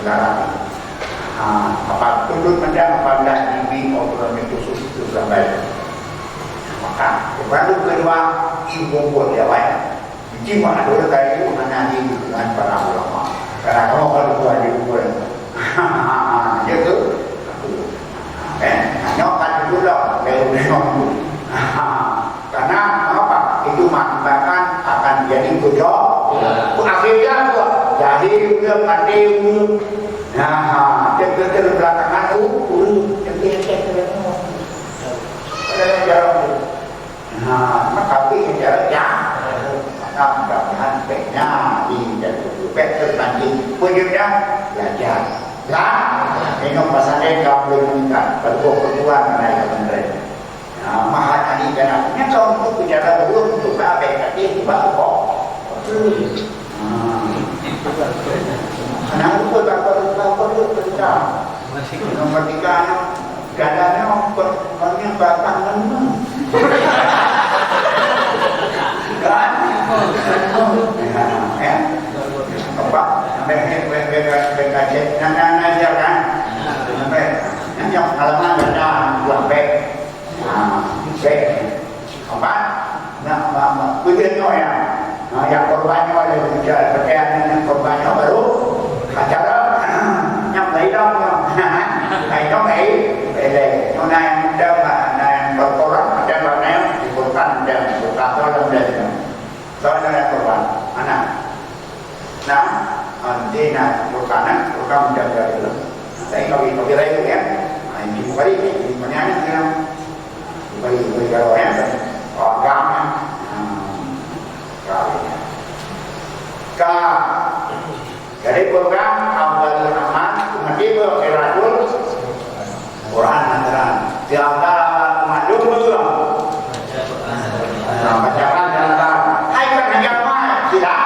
larang. Apa tunduk mendang pada ibu orang itu sudah baik. Maka baru kedua ibu pun dia baik. Jiwa dulu dari itu menanti dengan para ulama. Karena kamu kalau buat ibu pun, jadi nyokan dulu lah, baru nyokan. Karena apa? Itu mengakibatkan akan jadi bodoh. Akhirnya apa? Jadi dia mati. Nah, dia belakangan maka ini jaraknya. Maka mudah-mudahan baiknya di betul nanti punya belajar. Lah, ini pasalnya kau boleh meningkat berbuat naik ke menteri. Mahat tadi kan nya kau untuk bicara dulu untuk apa tadi baru kok. Karena itu baru kita. Nomor 3 gadanya orangnya batang kan. Kan? Ya. Apa? Bek aja kan. Yang halaman ada buang bek. Bek. Apa? Nah, begini ya. Yang korbannya ada berkaitan dengan korbannya baru acara yang lấy đâu này nó nghĩ để hôm nay đâu mà này một cô rất mà trên bàn néo thì một thành đều một cặp đó lên đền đó là một bàn anh nào đó đi nào một cặp á một công chờ đợi được đấy có cái đây cũng em chỉ phải đi mà nhá như nào bây giờ em còn cam nha ka dari program Abdul Rahman Madiba Irajul Quran antara di antara Madun Mula bacaan antara hai kan hanya apa tidak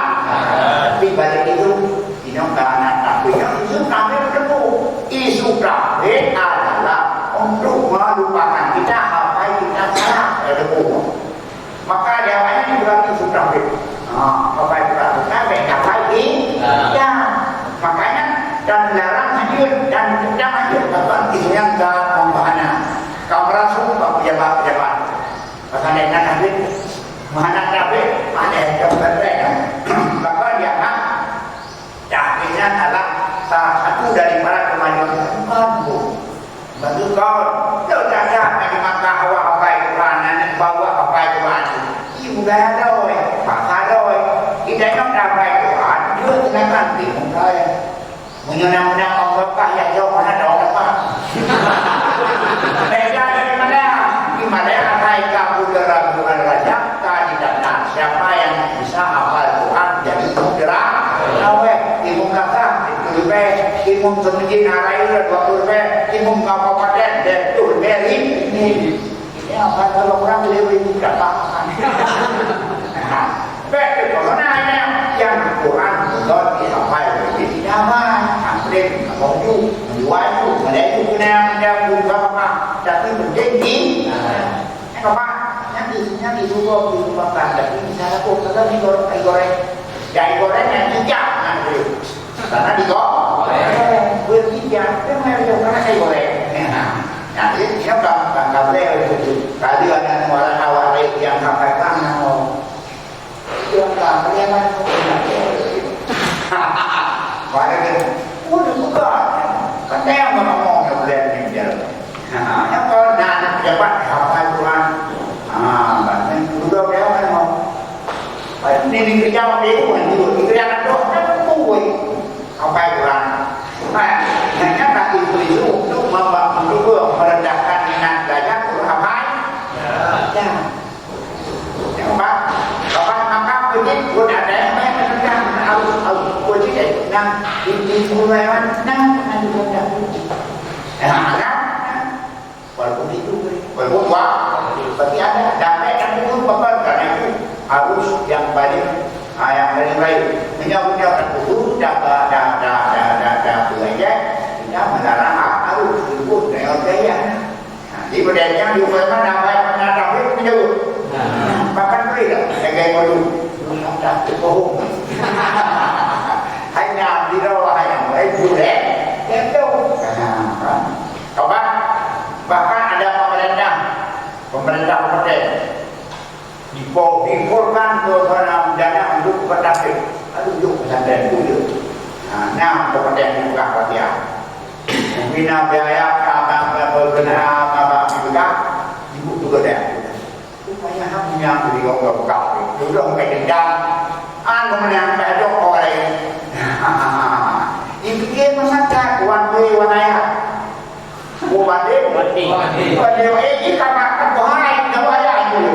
tapi balik itu ini karena tapi yang itu kami bertemu isu kami adalah untuk melupakan kita apa yang kita salah bertemu maka dia hanya berarti isu kami apa itu lakukan mereka lagi ya makanya dan larang hadir dan tidak hadir kapan itu yang tak pembahanan kau merasa pejabat-pejabat pasangan yang hadir mana kabeh mana yang berbeda maka dia akhirnya adalah salah satu dari para kemajuan bantu kau tidak ada maka awak apa Quran bawa apa Quran ibu dah ada kita nak dapat Quran juga dengan nanti mungkin menyunakan Allah kah yang jauh mana dong apa beda dari mana di mana akai kamu deraguan raja tadi data siapa yang bisa hafal Quran jadi mudra awe imum kata itu be imum semujin arai 20 be imum kabupaten dan tur beri ini apa kalau orang lebih tidak paham baik kalau nanya yang Quran Allah dihafal jadi damai hampir maju menjual ada itu kena dia buka apa tapi menjadi apa yang disuruh diubahkan tapi misalnya kok kita digoreng gorengnya tidak nanti karena digoreng bertiga memang karena kayak goreng nanti dia kan leo itu kali ada orang awal yang sampai tangan yang kalian pada kan udah buka kan yang ngomong yang boleh tinggal yang kalau nak dapat hafal Quran bahkan udah dia kan mau ini kerja dia pun itu kerja kan doa kan kuat hafal Quran hanya tak itu untuk merendahkan minat belajar Quran pun ada yang main tentang aku cakap nang ini mulai mana nang juga ada. Walaupun itu, walaupun tapi ada damai dan pun bapak karena itu harus yang paling baik. Menyambutkan dulu dah belajar kita melarang harus ikut dengan gaya. Di bedanya di mana damai tapi menyebut. Bahkan beri dah gaya baru. Tak bohong. Hanya di bawah yang itu deh. Itu. Coba bahkan ada pemerintah dikorban kepada dana untuk petafik untuk pesantren itu nah kemudian juga perhatian membina biaya berkenaan juga ibu juga dah supaya hamnya beri orang kau itu orang dendam kemudian pedok orang ini masa wanwe wanaya Wadih ini karena kebohongan kebaya itu.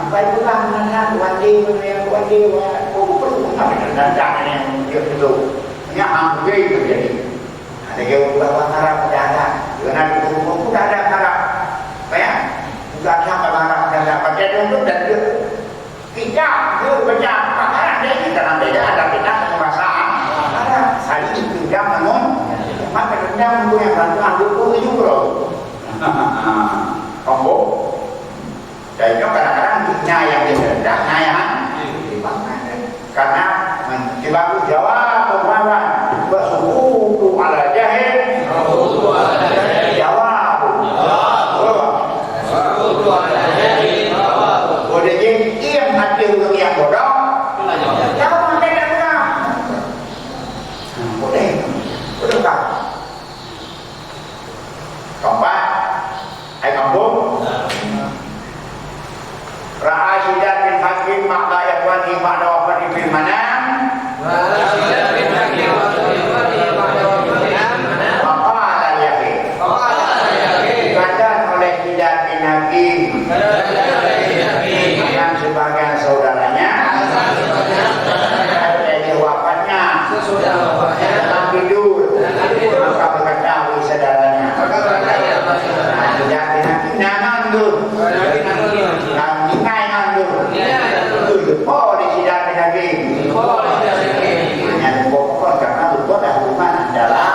Baiklah mana wadih perlu dan jangan yang itu. Nya hampir itu jadi. Ada yang bawa harap berada. Dengan itu sudah ada harap. Ya, sudah sampai harap dan pada itu dan kita baca pakaian ini karena beda ada kita perasaan. Ada saling tidak menun. Maka rendang itu yang bantuan dukung itu bro. Kombo. Dan itu kadang-kadang yang disedang nyayan. Karena dibangun Jawa pembawan bersuku ala jahil. Jawa. Boleh jadi yang hati untuk yang bodoh. Jawa mana dah? Boleh. Boleh tak? Keempat, kampung Ra'asyidat bin Hakim Makna Yakwani Makna Wafani bin Manam Ra'asyidat bin Hakim Maqala Yakin Dikatakan oleh Syidat bin Hakim yang sebagian saudaranya dari wafatnya dalam tidur maka berketahui saudaranya Syidat bin Hakim nangan tu oh di Syidat bin Hakim hanya pokok karena lupa dah hubungan adalah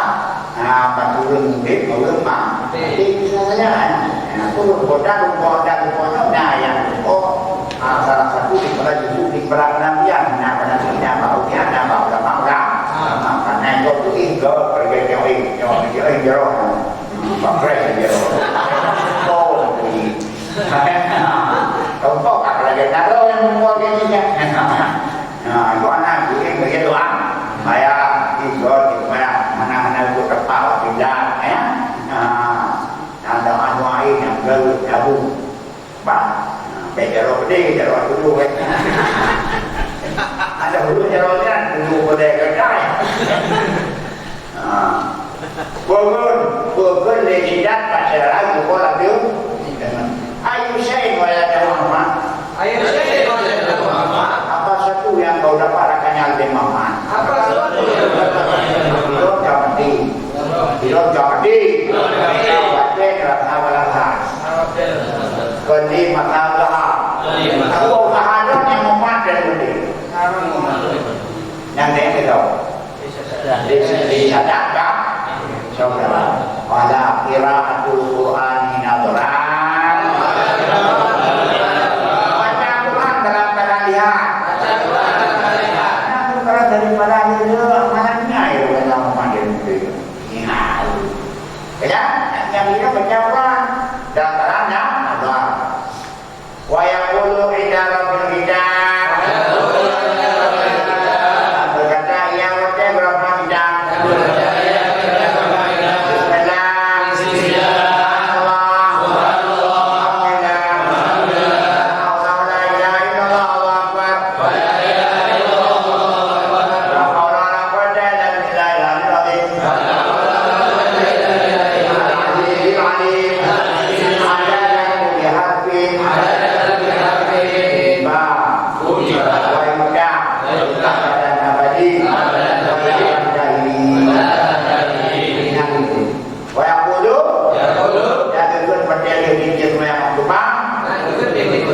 turun bib turun mak jadi misalnya lupa nah yang salah satu di penampian nah penampian baunya nah bau orang karena itu itu pergi jauh pakai jauh Contoh lagi naruh yang membuat ini nah itu anak juga begitu saya itu mana itu kepala tidak ya ada anuai yang baru gabung bang jaro gede jaro dulu ada dulu jaronya dulu pada kedai Bukan lejidat pacaran bukan lagi ayu syai wala Muhammad ayu syai wala Muhammad apa satu yang kau dapat rakannya lebih Muhammad apa satu yang Bilon jamati wajah kerana walahas kendi matalah aku kahadon yang Muhammad dan budi yang dia itu di sadar tak saudara wala qiraatul Qur'ani nadran baca Quran dalam keadaan lihat karena daripada itu amanannya itu dalam mandir itu ya yang dia baca Quran dalam keadaan nadran wa yaqulu inda rabbil kitab berkata ia baca berapa kitab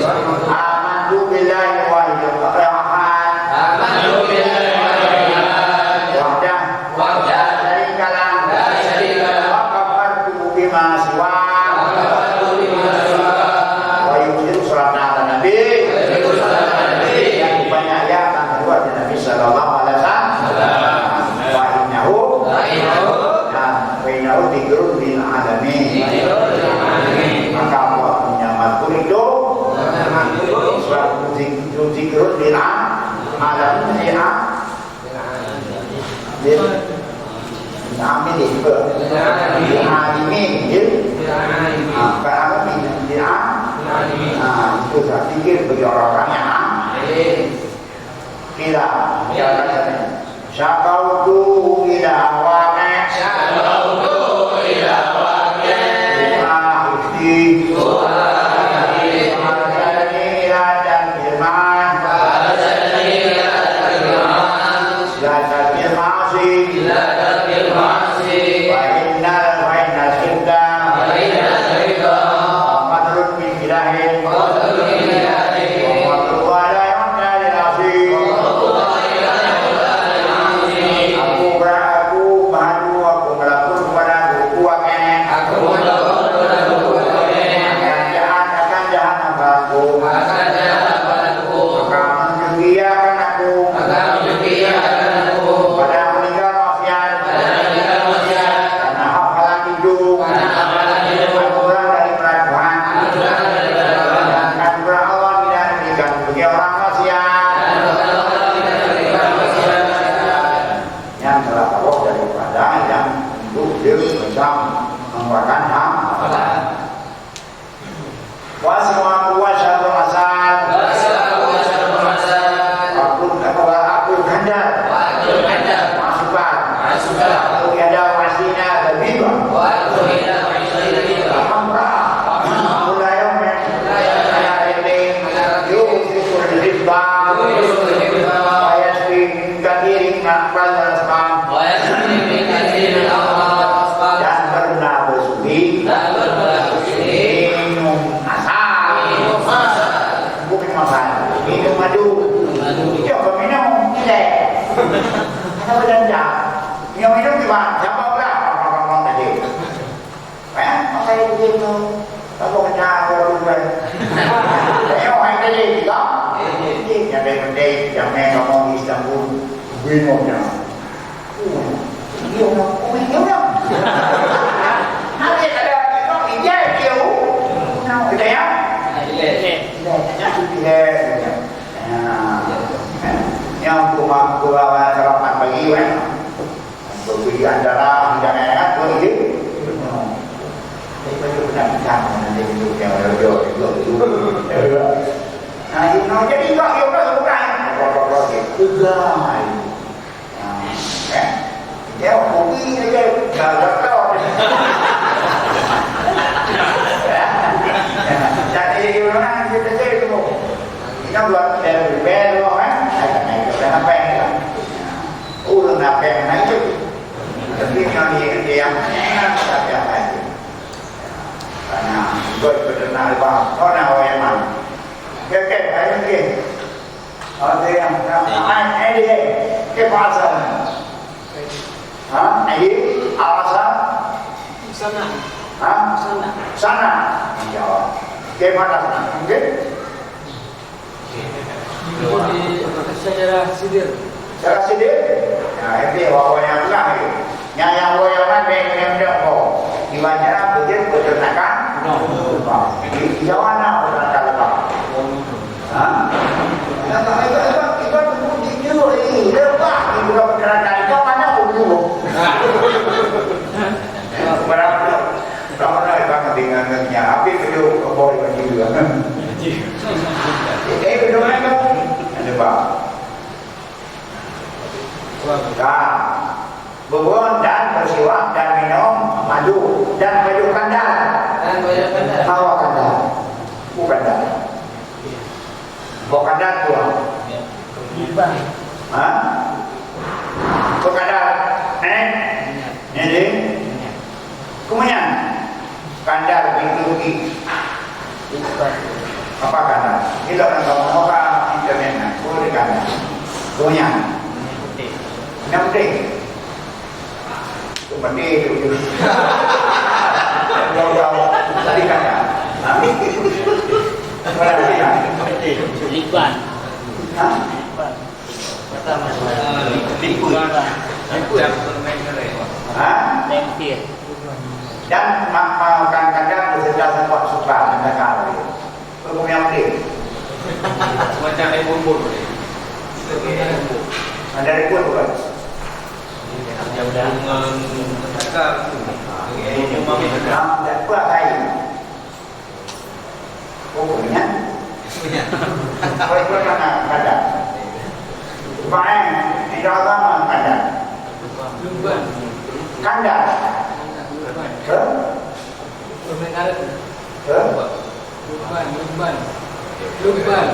Amantu billahi wahid. Amantu billahi Wahdah. wahdah Syarikalah. la syarika lahu Wa kafartu bima siwa. wa kafartu bima siwa Wa yujiru salat ala Nabi. Yang banyak ayat yang kedua dari Nabi sallallahu alaihi wasallam. Wa innahu tigrun bil alamin. Maka Allah punya makhluk itu suatu tigrun bil alamin. Amin itu. Alimin kalau itu saya pikir bagi orang-orang yang tidak syakautu ila waqi' Bubur dan bersiwak dan minum madu dan baju kandar. Hawa kandar. Bukan kandar. Bawa kandar tuan. Hah? Bawa kandar. Ini. Kemudian kandar pintu Apa kanda? Kita nak tahu apa internet nak boleh kanda. Punya. Nampak. Tu penting tu. Kalau tadi kanda. Mana dia? Liban. Hah? Kata masalah. Liban. Liban. Hah? Lempir. Dan makan kadang beserta sebuah suka anda kali. Hukum yang penting. Macam air bumbur. Anda rekod bukan? Mudah-mudahan. Dan pula saya. Hukumnya. Kalau mana kadang. Baik, tidak agama kadang. Kandang. Luban.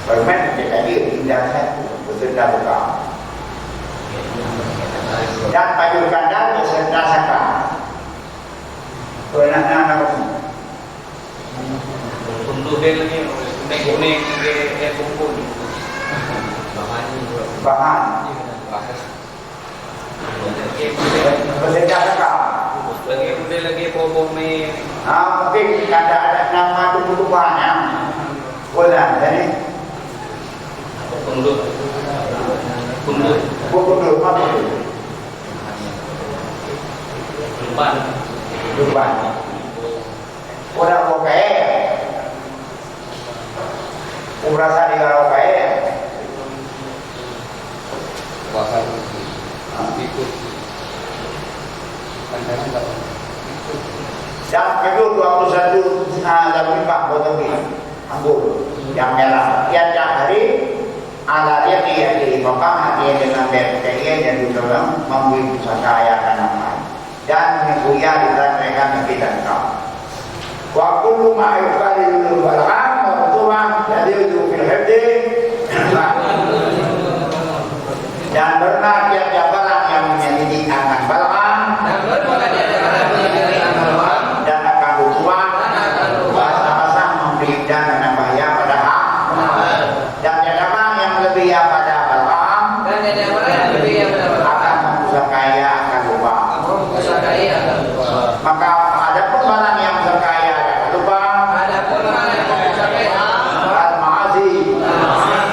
Permen jadi indah satu beserta bekal. Dan payung kandang beserta saka. Anak-anak apa? Untuk dia lagi kuning dia kumpul. Bahan beserta saka. Lagi bobong ni. Mungkin ada nama tumbuh-tumbuhannya. Boleh jadi. Kundur. Kundur apa? Luban. Orang pakai. Urasa di kalau pakai. Puasa ikut. Dan kedua 21 Januari Pak Botomi Anggur yang merah. Tiap hari ala dia di Mekah dia dengan BPTI dan ditolong memberi pusaka yang nama dan mengkuya diterangkan kita kau. Wa kullu ma yuqalilu bal'am wa tu'am yadidu fil hadi dan benar tiap-tiap barang yang menjadi akan bal'am dan akan bertuang bahasa-bahasa memberi dan menambahnya pada hak dan jadaman yang lebih ya pada bal'am akan mempusakaya akan lupa. Maka ada pun barang yang berkaya akan lupa. Al-ma'azi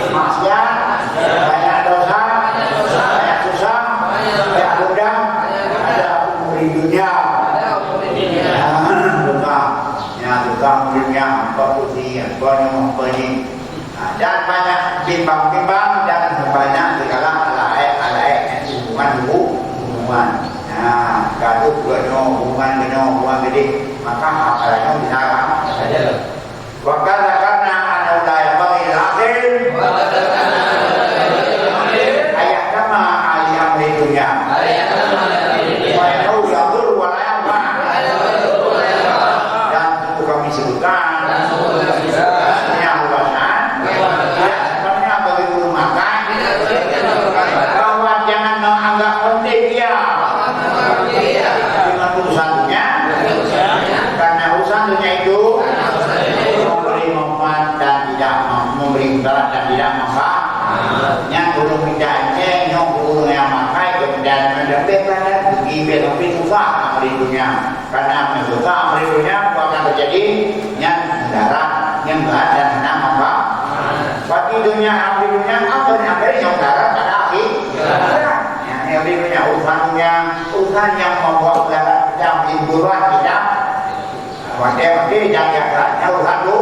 maksiat, banyak dosa, banyak susah, banyak godam, ada umur di dunia. Duka dunia, berputih, bernyum, dan banyak bimbang-bimbang dan banyak segala alaik hubungan. Gaduh hubungan gede, maka apalagi dilarang. Wakala karena anda yang bagi akhir ayat nama aliyam di dunia. Walau yadur walayam dan itu kami sebutkan. Yang luasan, sebenarnya bagi guru makan bahwa jangan menganggap penting dia. Dengan urusannya, karena urusannya itu memberi manfaat dan tidak memberi mudarat dan tidak manfaat. Yang belum dijajah, yang belum yang makai dan mendapatkan dan gibel tapi susah memberi dunia. Karena susah memberi dunia, akan terjadi yang mudarat, yang berat dan tidak manfaat. Waktu dunia memberi dunia, apa yang mudarat pada akhir? Yang punya urusan yang membuat yang hiburan tidak waktu jangan urusan itu.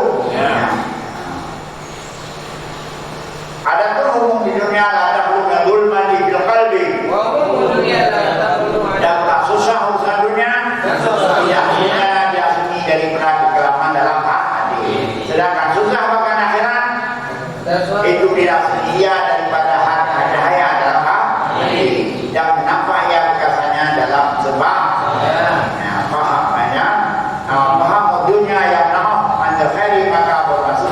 Ada pun hukum di dunia ada hukum zulma di qalbi. Dan tak susah urusan dunia. Tidak diasumi daripada kekelaman dalam hati. Sedangkan susah bahkan akhirat itu tidak sedia daripada cahaya dalam hati. Dan kenapa ia berkasanya dalam sebab paham banyak paham dunia yang nama anda khairi maka bermaksud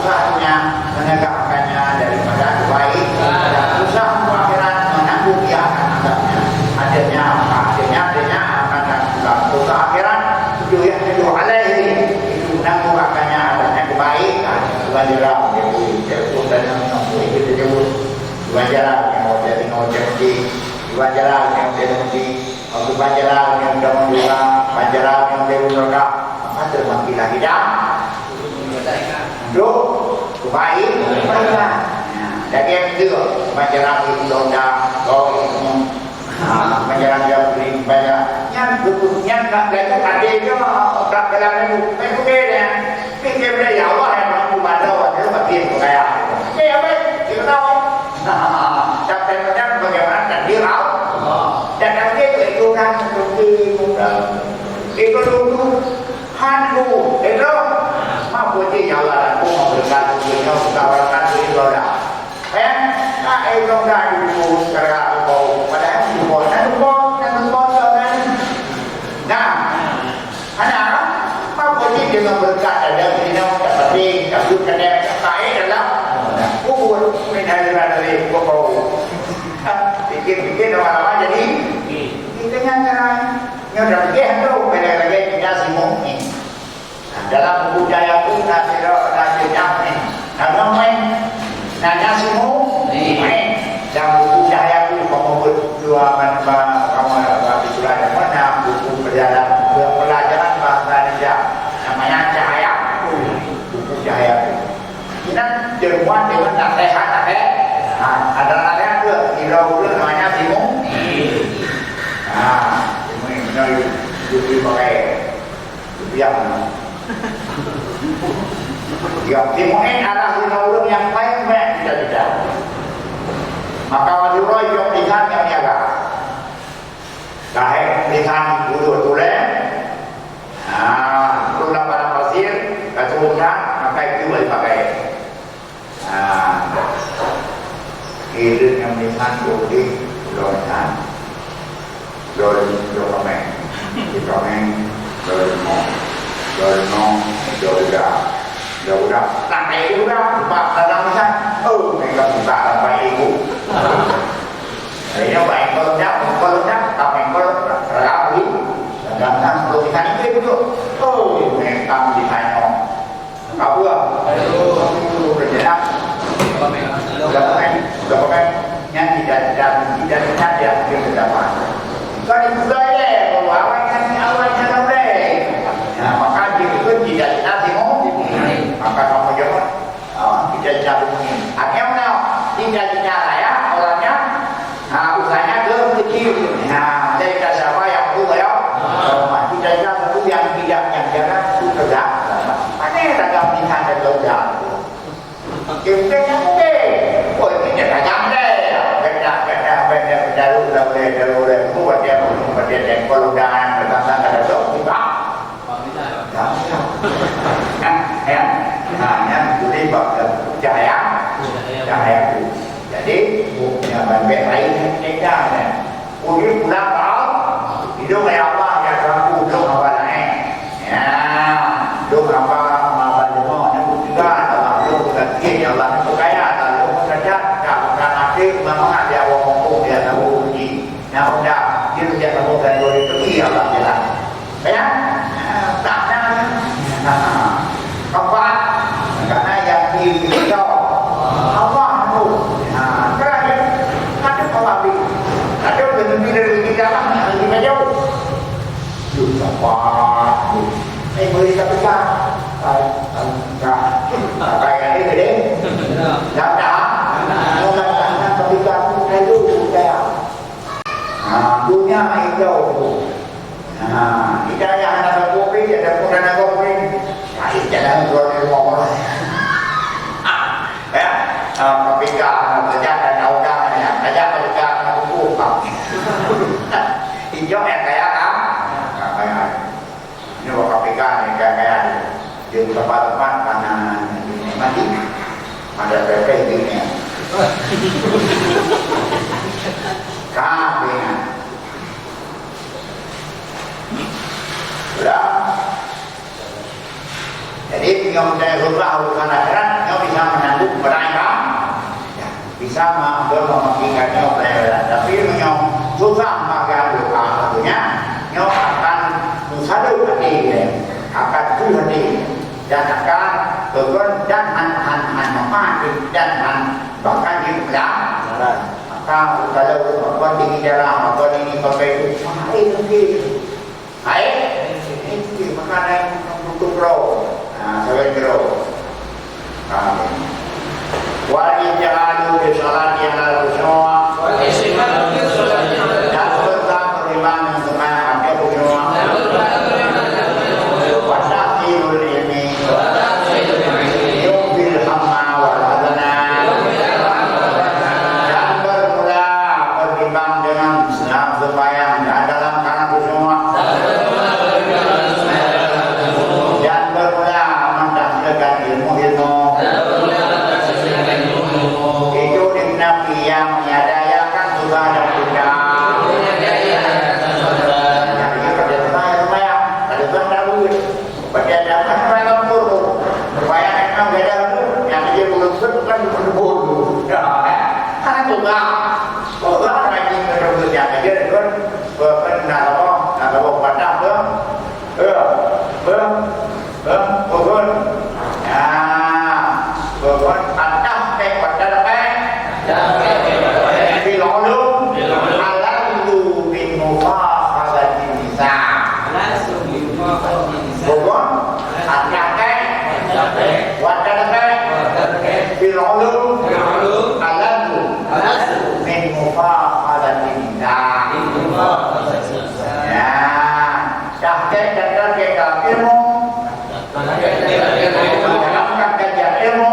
Jarak dia boleh telefon dan yang boleh kita jemput Iwan Jarak yang mau dia tengok jemput Iwan Jarak yang dia jemput waktu Banjaran yang sudah menjual Banjaran yang dia berkah maka termakin lagi dah untuk kebaik mereka dan yang itu Banjaran itu dah kau Banjaran dia beri banyak yang betulnya tak ada adanya tak dalam itu dia fikir dia ya Allah yang mampu bantu dia bagi kaya ya baik kita tahu tapi macam bagaimana dan dia tahu dan dia itu kan itu dulu handu itu mampu dia ya Allah dan aku memberikan dunia utawarkan itu dah nah itu dah itu sekarang aku padahal itu nah anak mampu dia dengan berkat ada tapi kabut kena kaya dalam kubur menghadap dari kubur pikir-pikir lama-lama jadi kita nyanyi nyoda fikir tu pada lagi kita simung ni dalam buku jaya tu nasi jam ni nama main nanya simung main dalam buku jaya tu pembuat dua kamu disulah mana buku pelajaran bahasa Indonesia namanya cahaya cahaya kita jermuan dengan tak sehat tak ada nasihat ke hidau dulu namanya simung simung ini benar itu pakai yang simung ini adalah hidau yang baik tidak maka waduroy yang lihat yang niaga kahek lihat dulu tulen tulang pada pasir keturunkan maka itu boleh pakai hidup yang disandu di lontan lon komen di komen lon udah sampai udah bak dalam san mereka buka sampai ibu ini baik kalau tapi kalau ragu dan sebelum ikan itu mereka ditanya apa berjalan Lakukan yang tidak saja yang terdapat. Kalau budaya awalnya boleh. Maka jika tidak nasimu, maka kamu jawab tidak jatuh ini. Akhirnya mana? Tidak cara ya orangnya. Usahanya kecil. Dari siapa yang perlu ya? Tidak jatuh yang tidak yang jangan tegak. Mana tegak di sana tegak? Kita yang ini tajam deh, benda lu dah boleh buat dia yang kalau dah bertambah ada dok juga. Yang boleh buat cahaya. Jadi bukannya banyak lain kita kan. Udah pulang kau, hidup kayak apa yang kamu hidup apa lain? Ya, hidup apa yang juga ada hidup lagi yang lain kaya. Memang ada orang ngomong dia tahu uji yang udah dia tidak tahu dan boleh pergi Allah jalan ya tak ada apa karena yang dihidup Allah itu kerana ada kawabi ada lebih dari dalam lebih jauh juga apa boleh tapi kan kayak ini deh dah dunia hijau hidayah anak kopi ada pun anak kopi jangan keluar dari rumah ya ketika kerja dan audang kerja kerja buku hijau yang kayak kayak ini KPK nih kayak di tempat-tempat karena mati ada PP ini kabingan sudah jadi yang saya surga urusan akhirat yang bisa menanggung mereka ya, bisa memakikannya mereka tapi yang susah memakai doa tentunya yang akan musadu hati akan tuh hati dan akan turun dan perempuan tinggi darah, perempuan ini pakai itu, air tinggi, air tinggi, makanan untuk bro, saya bro, wajib jangan di salat yang lalu semua, dan tetap beriman dengan ada semua, wasafirul ilmi, yubil hamma wal adana. Dengan supaya dalam kanan semua dan bermula mendapatkan ilmu-ilmu itu dengan Nabi yang menyadayakan juga dan tidak jadi pada semaya pada benda pada dapat mereka buruk supaya mereka beda yang dia belum bukan buruk karena juga orang lagi kerja dia kan nak apa pada pokok pokok atas pada di lalu alalu bin mufahatin nisa pokok atas pada di lalu alalu min mufahatin nisa cahaya dan kita ilmu dalam kajian ilmu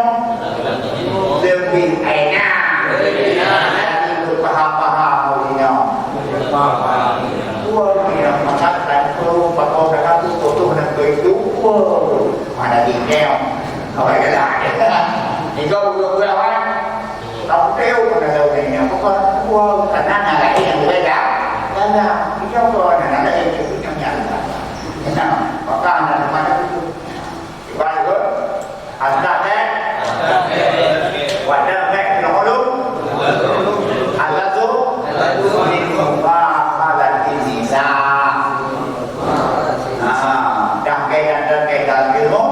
lebih enak dari berpaham-paham mulia. Wah, dia masak dan perlu pakai mereka tu foto dan itu mana detail. Kalau kita, jika belum berlawan, tahu tahu mana lawannya. Pokok wah, karena ada yang berbeda. Karena kita kalau ada yang itu nyala. Nah, maka anda mana itu? Ibarat itu, anda wadah lalu, anda tu minumah nisa. Dan kaitan ilmu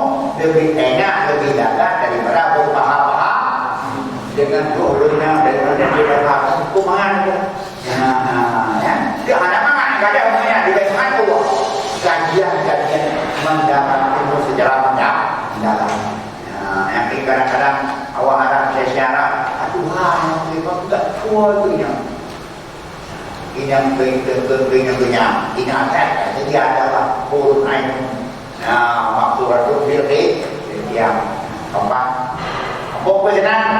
lebih enak, lebih dekat daripada berpaham-paham dengan ulumnya daripada kita hukuman. Ya, ada mana? Ada umumnya di bawah itu. Kajian-kajian mendapat ilmu sejarah mendalam. Yang kadang-kadang awak harap saya syarat, aduh, memang tak kuat tu yang. Ini yang punya, ini akan jadi adalah buruk air. Waktu waktu pilih, yang keempat. Apa senang?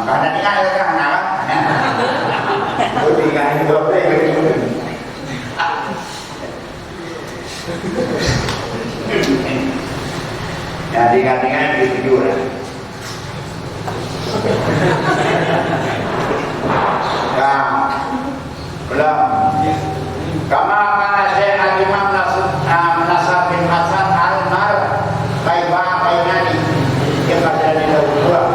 Karena tinggal kan, nak? Tinggal ini boleh. Ya, tinggal-tinggal di tidur. Ya, belum. Kama kana Syekh Al-Imam Nasr bin Hasan Al-Mar bainani yang ada di dalam dua.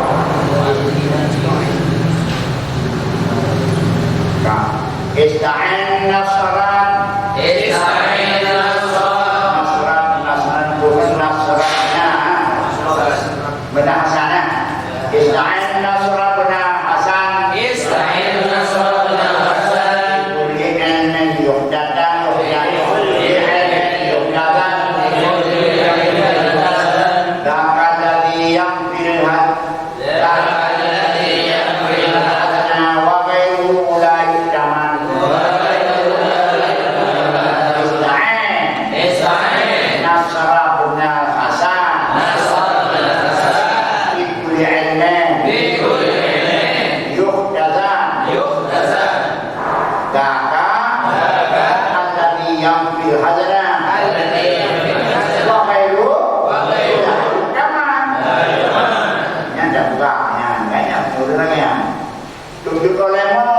Ista'in nasran benar hasanah. Ista'in nasra benar hasan. Ista'in nasra benar hasan. Kuli'an yuhdatan yuhdatan dakal ladhi yang filhat wa gairu la yutaman. Ista'in nasra benar hasan. Tunjuk olehmu,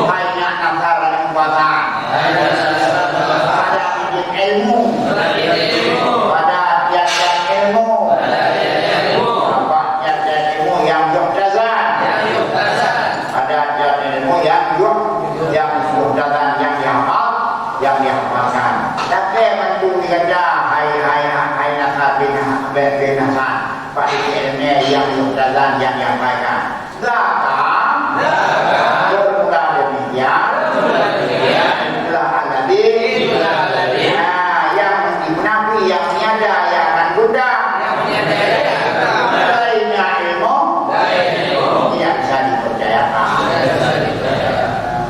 banyak antara yang kuasa. Pada ilmu, pada tiada ilmu, apa tiada ilmu yang yuhdazan, pada tiada ilmu yang yuhdazan yang dihafal, yang dihafalkan. Tapi bantu kerja, hai nasihat bin Hasan. Pada ilmu yang yuhdazan yang disampaikan.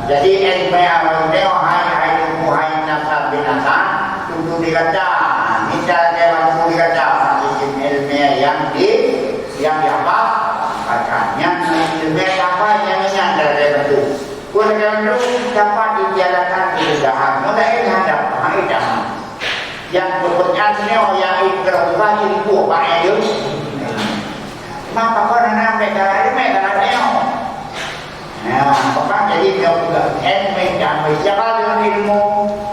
Jadi ilmu yang hai ilmu hai nasab binatang itu dikata minta dia mampu dikata ilmu yang apa katanya ilmu apa yang dari itu kurang dapat dijalankan kemudahan mulai hadap haidah yang berpengaruh yang ikrar itu apa itu maka karena mereka neo maka jadi juga ilmu yang berjalan dengan ilmu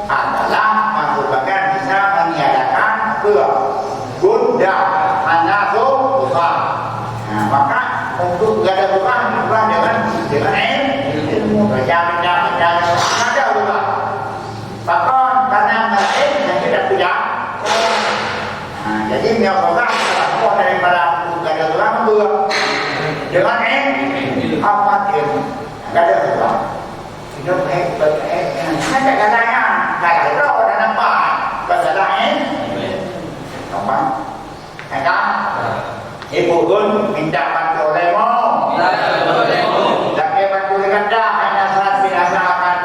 adalah merupakan bisa meniadakan gunda anaso bukan. Maka untuk gada bukan dengan ilmu berjalan ada juga. Bahkan karena mereka yang tidak punya, jadi merupakan salah daripada gada bukan dengan ilmu apa ilmu. Gada bukan. Hidup ada katanya gada itu ada nampak gada nampak kan ibu pun minta bantu lemo lagi bantu legenda hanya saat biasa akan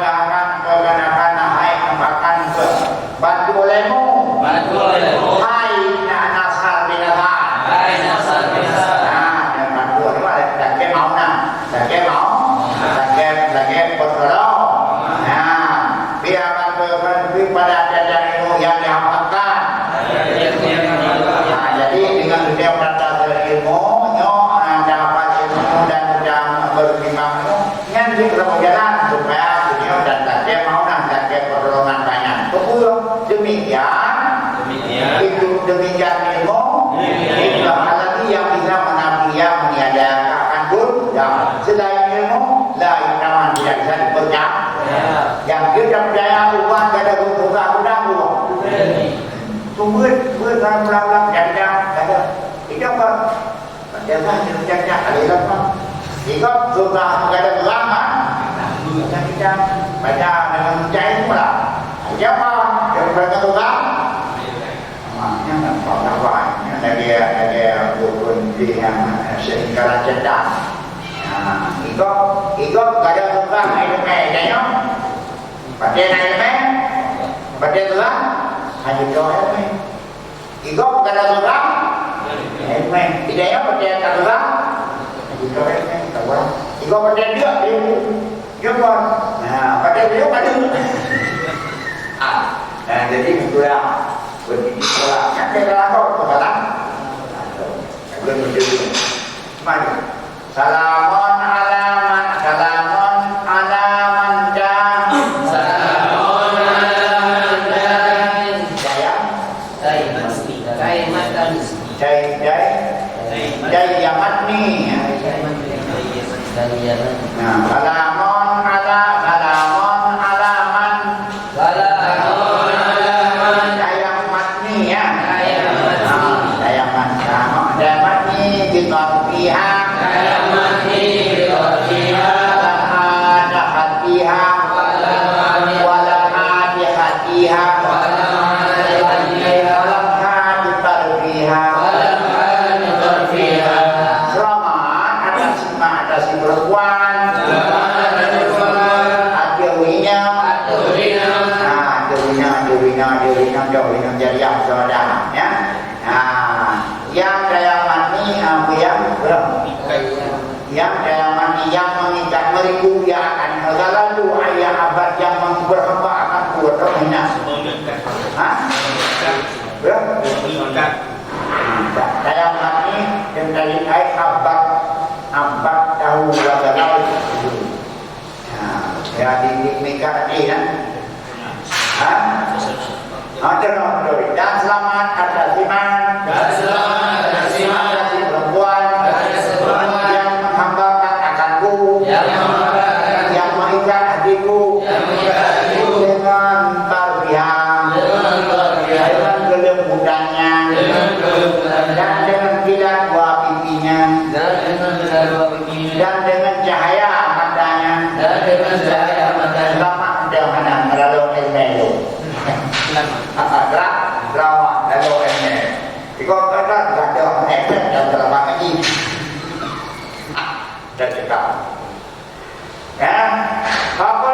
keganakan hai makan ke bantu lemo hai nasar binatang dan bantu itu lagi mau lagi bertolong biar bantu pada jajan ilmu yang dihafalkan jadi dengan dia berkata ilmu dapat ilmu dan sedang berbimbang yang berjalan supaya beliau dan dia mau dan dia pertolongan banyak demikian itu demikian ilmu itulah lagi yang bisa menafikan meniadakan dan selain ilmu lain nama tidak bisa dipercaya yang kita percaya uang ada buka udang Tunggu dalam janda ada itu apa janda janda ada apa jika sudah ada lama kita baca dengan percaya pula siapa yang berkata maknanya apa ada bukan yang sehingga janda Iko ada bukan itu kayaknya pada naik pada tulang hanya doa ni. Iko kada orang, tidak ya percaya kada orang. Hanya doa ni, tahu. Iko percaya dia pun. Percaya dia pada. Jadi kita berdiri sekolah. Yang kita lakukan sekarang, belum berdiri. Mari. Salamun alaman, salamun alaman jam. Jaya matni. Salamun alaman. Jaya matni ya. Jaya matni biqafiha. Yang dalam yang mengikat merikuyakan segala tu ayah abad yang berhamba akan kuat rohnya. Berapa? Dalam ini yang dari ayat abad tahu segala itu. Ya dinikmati kan? Dan selamat atas iman. Dan selamat atas iman. Perempuan. Yang menghambakan akanku. Yang mengikat hatiku. Dengan tarbiyah. Dengan kelembutannya. Dan dengan tidak buah pipinya. Dan dengan cahaya matanya. Selamat dengan melalui ilmu. Rawat lalu ini. Jika ada efek yang terlalu ini, dan cakap. Ya, apa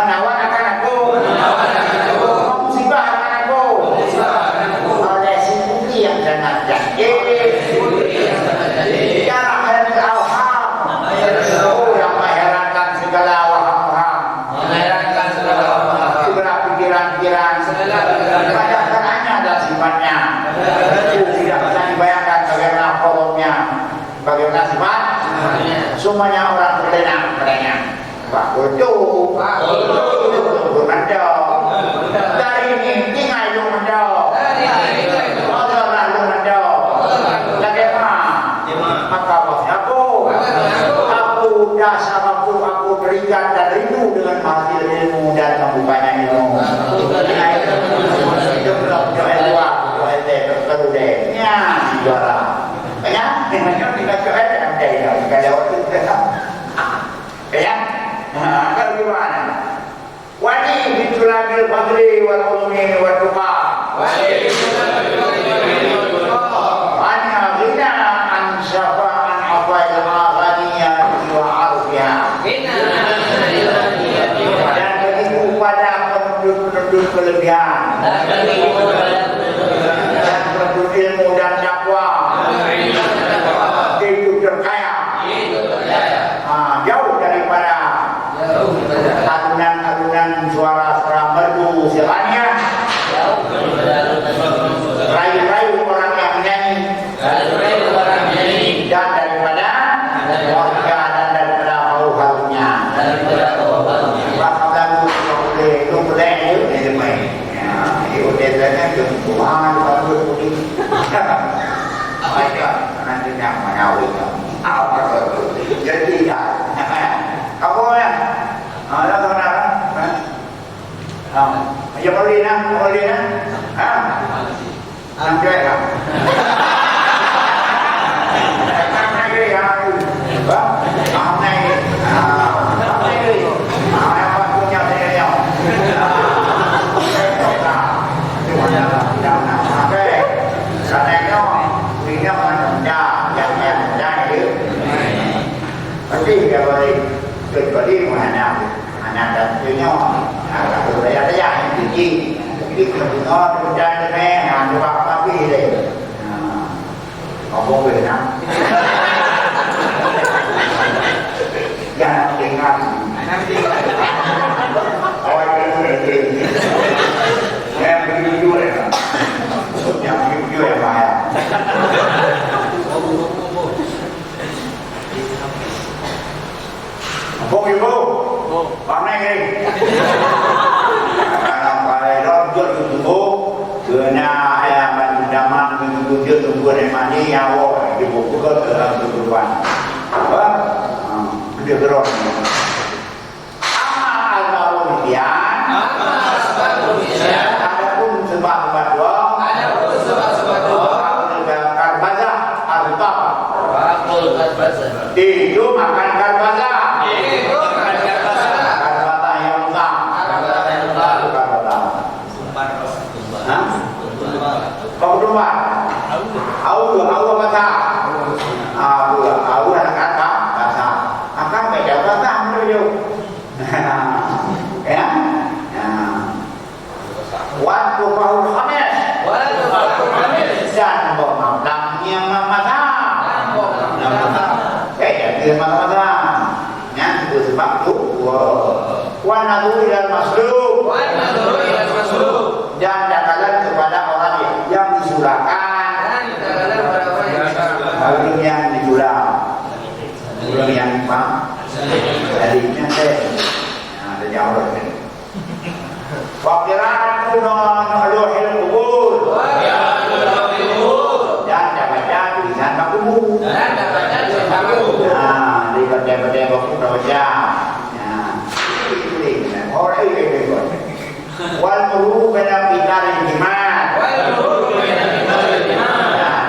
menawan akan aku, musibah akan aku. Oleh si putri yang sangat cantik, jarang hari al-ham, yang mengherankan segala waham-waham, segala pikiran-pikiran, padahal hanya dan sifatnya. Tidak bisa dibayangkan bagaimana forumnya, bagaimana sifat. Semuanya orang bertenang padanya. Pak Bodoh, Mendok. Dari ini tinggal lu Mendok. Adalah lu Mendok. Bagaimana? Maka aku dasar aku berikan dan rindu dengan hasil ilmu dan membukanya ilmu. Itu belum doa perlu deh. Ya, juara. Ya, memangnya kita coba ada kalau waktu kita. Ya. Kalau gimana? Wali bitulabil fadli wal ulumi wal tuqa. Wali bitulabil fadli wal tuqa. Hanya ghina an syafa'an afail aghaniyati wa arfiha. Dan begitu pada penduduk kelebihan. Dan penduduk ilmu dan takwa. Hidup terkaya. Jauh daripada alunan suara-suara merdu silanya, rayu-rayu orang yang menyanyi, dan daripada warga dan daripada haru-harunya. Bahkan lagu itu boleh itu main. Itu desanya jempuhan baru putih. Mereka nanti yang menawi apa jadi ya. Kamu ya? Ada mana? Ya boleh nak? Nanti ya. Nanti ya. Apa punya saya? Pasti dia boleh kecuali mana dan punya ada budaya yang tinggi. Jadi kalau dan ada apa deh. Ngomong benar. Jangan tinggal. Awak ini. Yang begitu ya. Yang begitu ya bahaya. Ibu, warna ini. Kalau kalau jual itu, kena ayam mendaman menguji tunggu remani awal ibu bukan dalam kehidupan. Apa? Dia terus. Amal adapun sebab dua. Itu makan karbasa. Karbasa yang besar. Kau rumah. Aku kata. Aku anak kata. Akan beda kata dulu. Ya. Waktu kau khamis. Dan bermakna yang mata. Dia mata-mata yang itu sebab itu wana dulu dan masuk dan dakalan kepada orang yang disulahkan belum yang disulah belum yang paham jadinya ada jauh wakiraan kunon aluhil kubur dan dapatnya tulisan bakubur daripada waktu raja. Orang ini wal muru pada pitar jimat.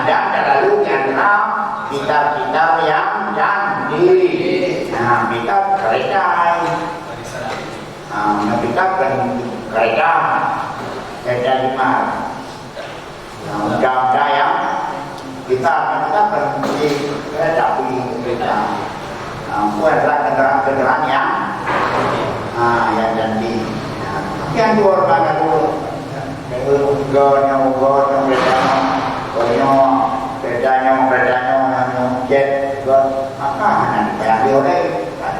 Dan terlalu jangan pitar-pitar yang cantik. Pitar kereta. Pitar kereta. Kereta jimat. Mudah-mudahan yang kita pergi kereta pergi kereta. Buatlah kendaraan-kendaraan yang yang janji. Yang dua orang dulu. Yang bedanya jet ke apa nanti yang dia đây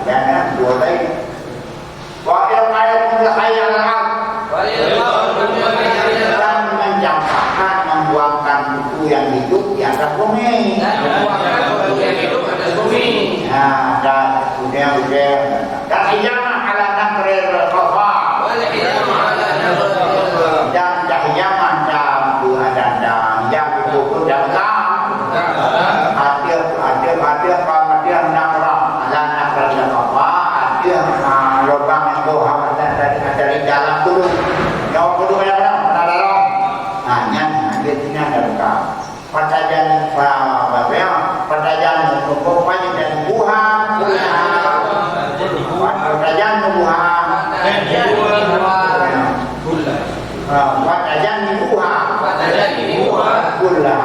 yang dua đây có yêu ai cũng hay là dan mencampakkan membuangkan buku yang hidup di atas bumi dan kemudian dan hijama ala nakrir kofa dan hijama dan yang itu pun dalam ada kemudian nakram ala nakrir kofa ada lubang itu dari dalam dulu yang kedua yang dalam hanya dia ada luka patajan patajan pokoknya dan buah patajan buah patajan buah gula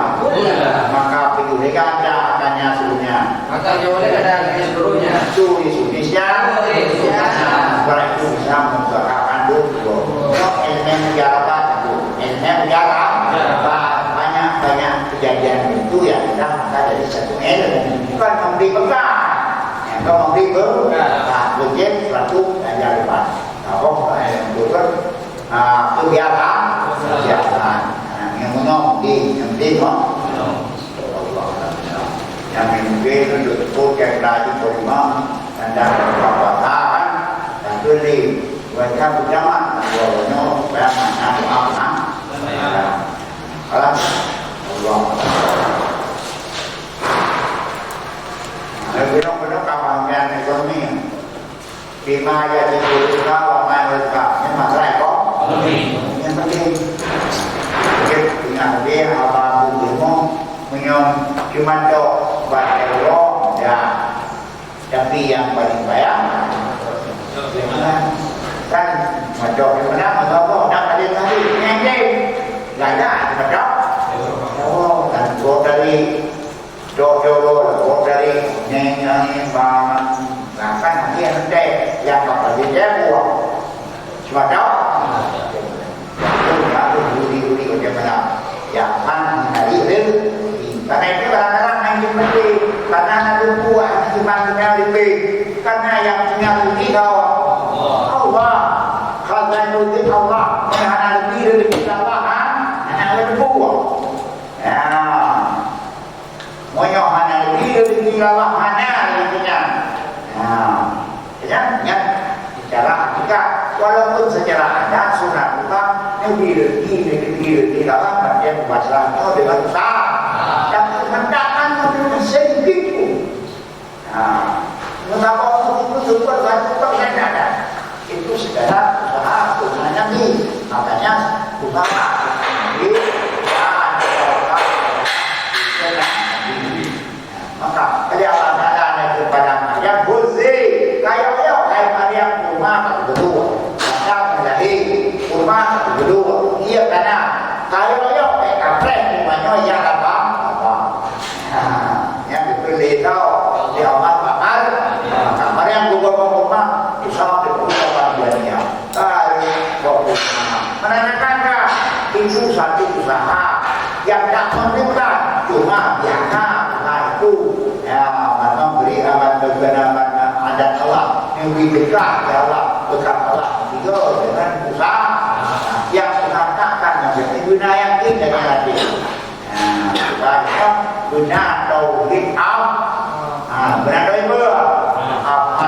maka penyulikan ada akannya seluruhnya maka jawabnya ada seluruhnya Indonesia berarti bisa menggerakkan dulu elemen jarabat banyak kejadian itu yang kita maka dari satu elemen bukan memberi bekal yang kau memberi bekal bukan suatu jarabat kalau bukan kebiasaan yang menong yang yang mungkin untuk projek lagi perimam dan perbuatan dan beli wajah berjamaah walaupun banyak apa Allah benar-benar kawangan ekonomi di mana jadi kalau main mereka yang masalah kok yang penting dengan dia apa butuhmu menyom cuma dok euro ya tapi yang paling banyak kan macam mana macam nak ada tadi ngenge nggak ada macam oh dan kau dari euro dari ngenge banget nah kan nanti yang apa dia buat cuma dok itu budi macam mana ya kan hari itu karena itu kadang-kadang yang penting karena ada buah cuma lebih karena yang punya budi kau Allah kalau itu Allah karena lebih Allah anak lebih buah ya moyo hanya lebih Allah hanya lebihnya ya secara hakika walaupun secara adat sunat Allah lebih dalam dia membaca itu dengan besar dan mendatangkan itu sedikit pun. Mengapa itu super ada itu segala usaha usahanya nih makanya usaha maka perjalanan kepada Maryam Buzi kayak Maryam rumah kedua rumah kedua iya karena kalau kapreh rumahnya yang apa yang dipilih tahu di Allah bakal kamar yang gua rumah usaha diperlukan dunia kalau menanyakan itu satu usaha yang tak menentukan cuma biasa itu ya memberi adat Allah yang dekat ya Allah dekat Allah itu dengan usaha yang mengatakan menjadi wilayah kita yang ada. Guna tauhid benar itu Allah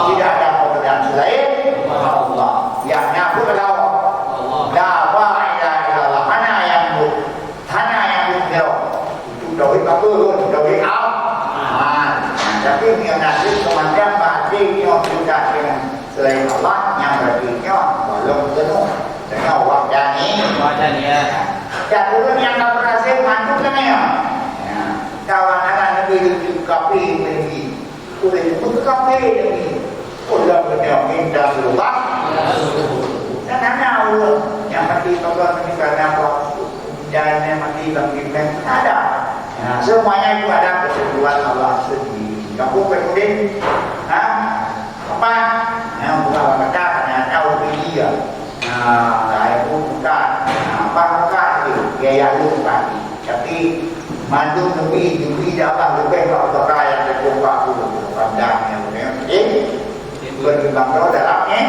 tidak ada kebenaran selain Allah yang nyambut Allah la ilaha illallah hana yang itu tauhid apa tauhid tapi yang nasib semacam batin yang juga dengan selain Allah yang berartinya belum penuh dengan wajah ya dan turun yang tak berhasil mantul kan ya kawan anak lebih kapi lagi udah itu kapi lagi udah benar minta berubah dan anak yang mati kalau meninggalkan apa dan yang mati bangkitkan ada semuanya itu ada keseluruhan Allah sendiri kamu kemudian apa bukan dekat dengan tahu dia saya pun dekat apa dekat itu gaya lu tadi tapi mandu lebih dapat lebih kalau terkaya yang terbuka dulu pandangnya berkembang terus dalamnya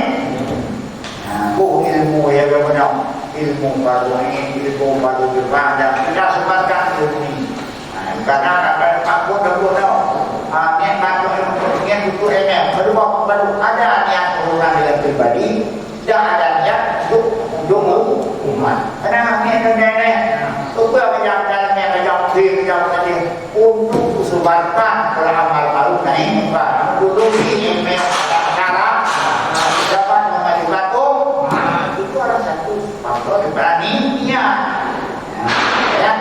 ilmu yang benar ilmu baru ini ilmu baru dipandang kita sebarkan ilmu ini karena akan takut niat bantu niat untuk baru ada niat hubungan dengan pribadi dan ada niat untuk umat karena niat nenek supaya menjalankan yang tadi untuk sebarkan amal baru naik dulu ini cara dapat memajukan itu orang satu faktor berani niat ya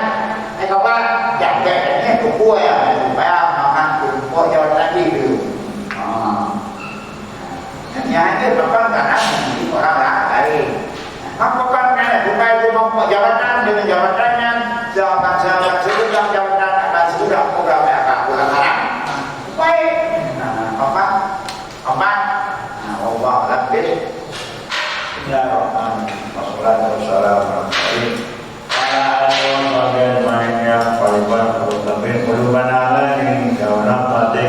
kawan jangan itu kue ya supaya makan kue jawab tadi dulu hanya bapak karena orang lain bukan bukan cuma jabatan dengan jabatannya jabatan sudah jabatan akan sudah program akan pulang arah baik apa Allah lebih ya Wassalamualaikum bagian mainnya paling baru tapi perubahan ala ini kau nak mati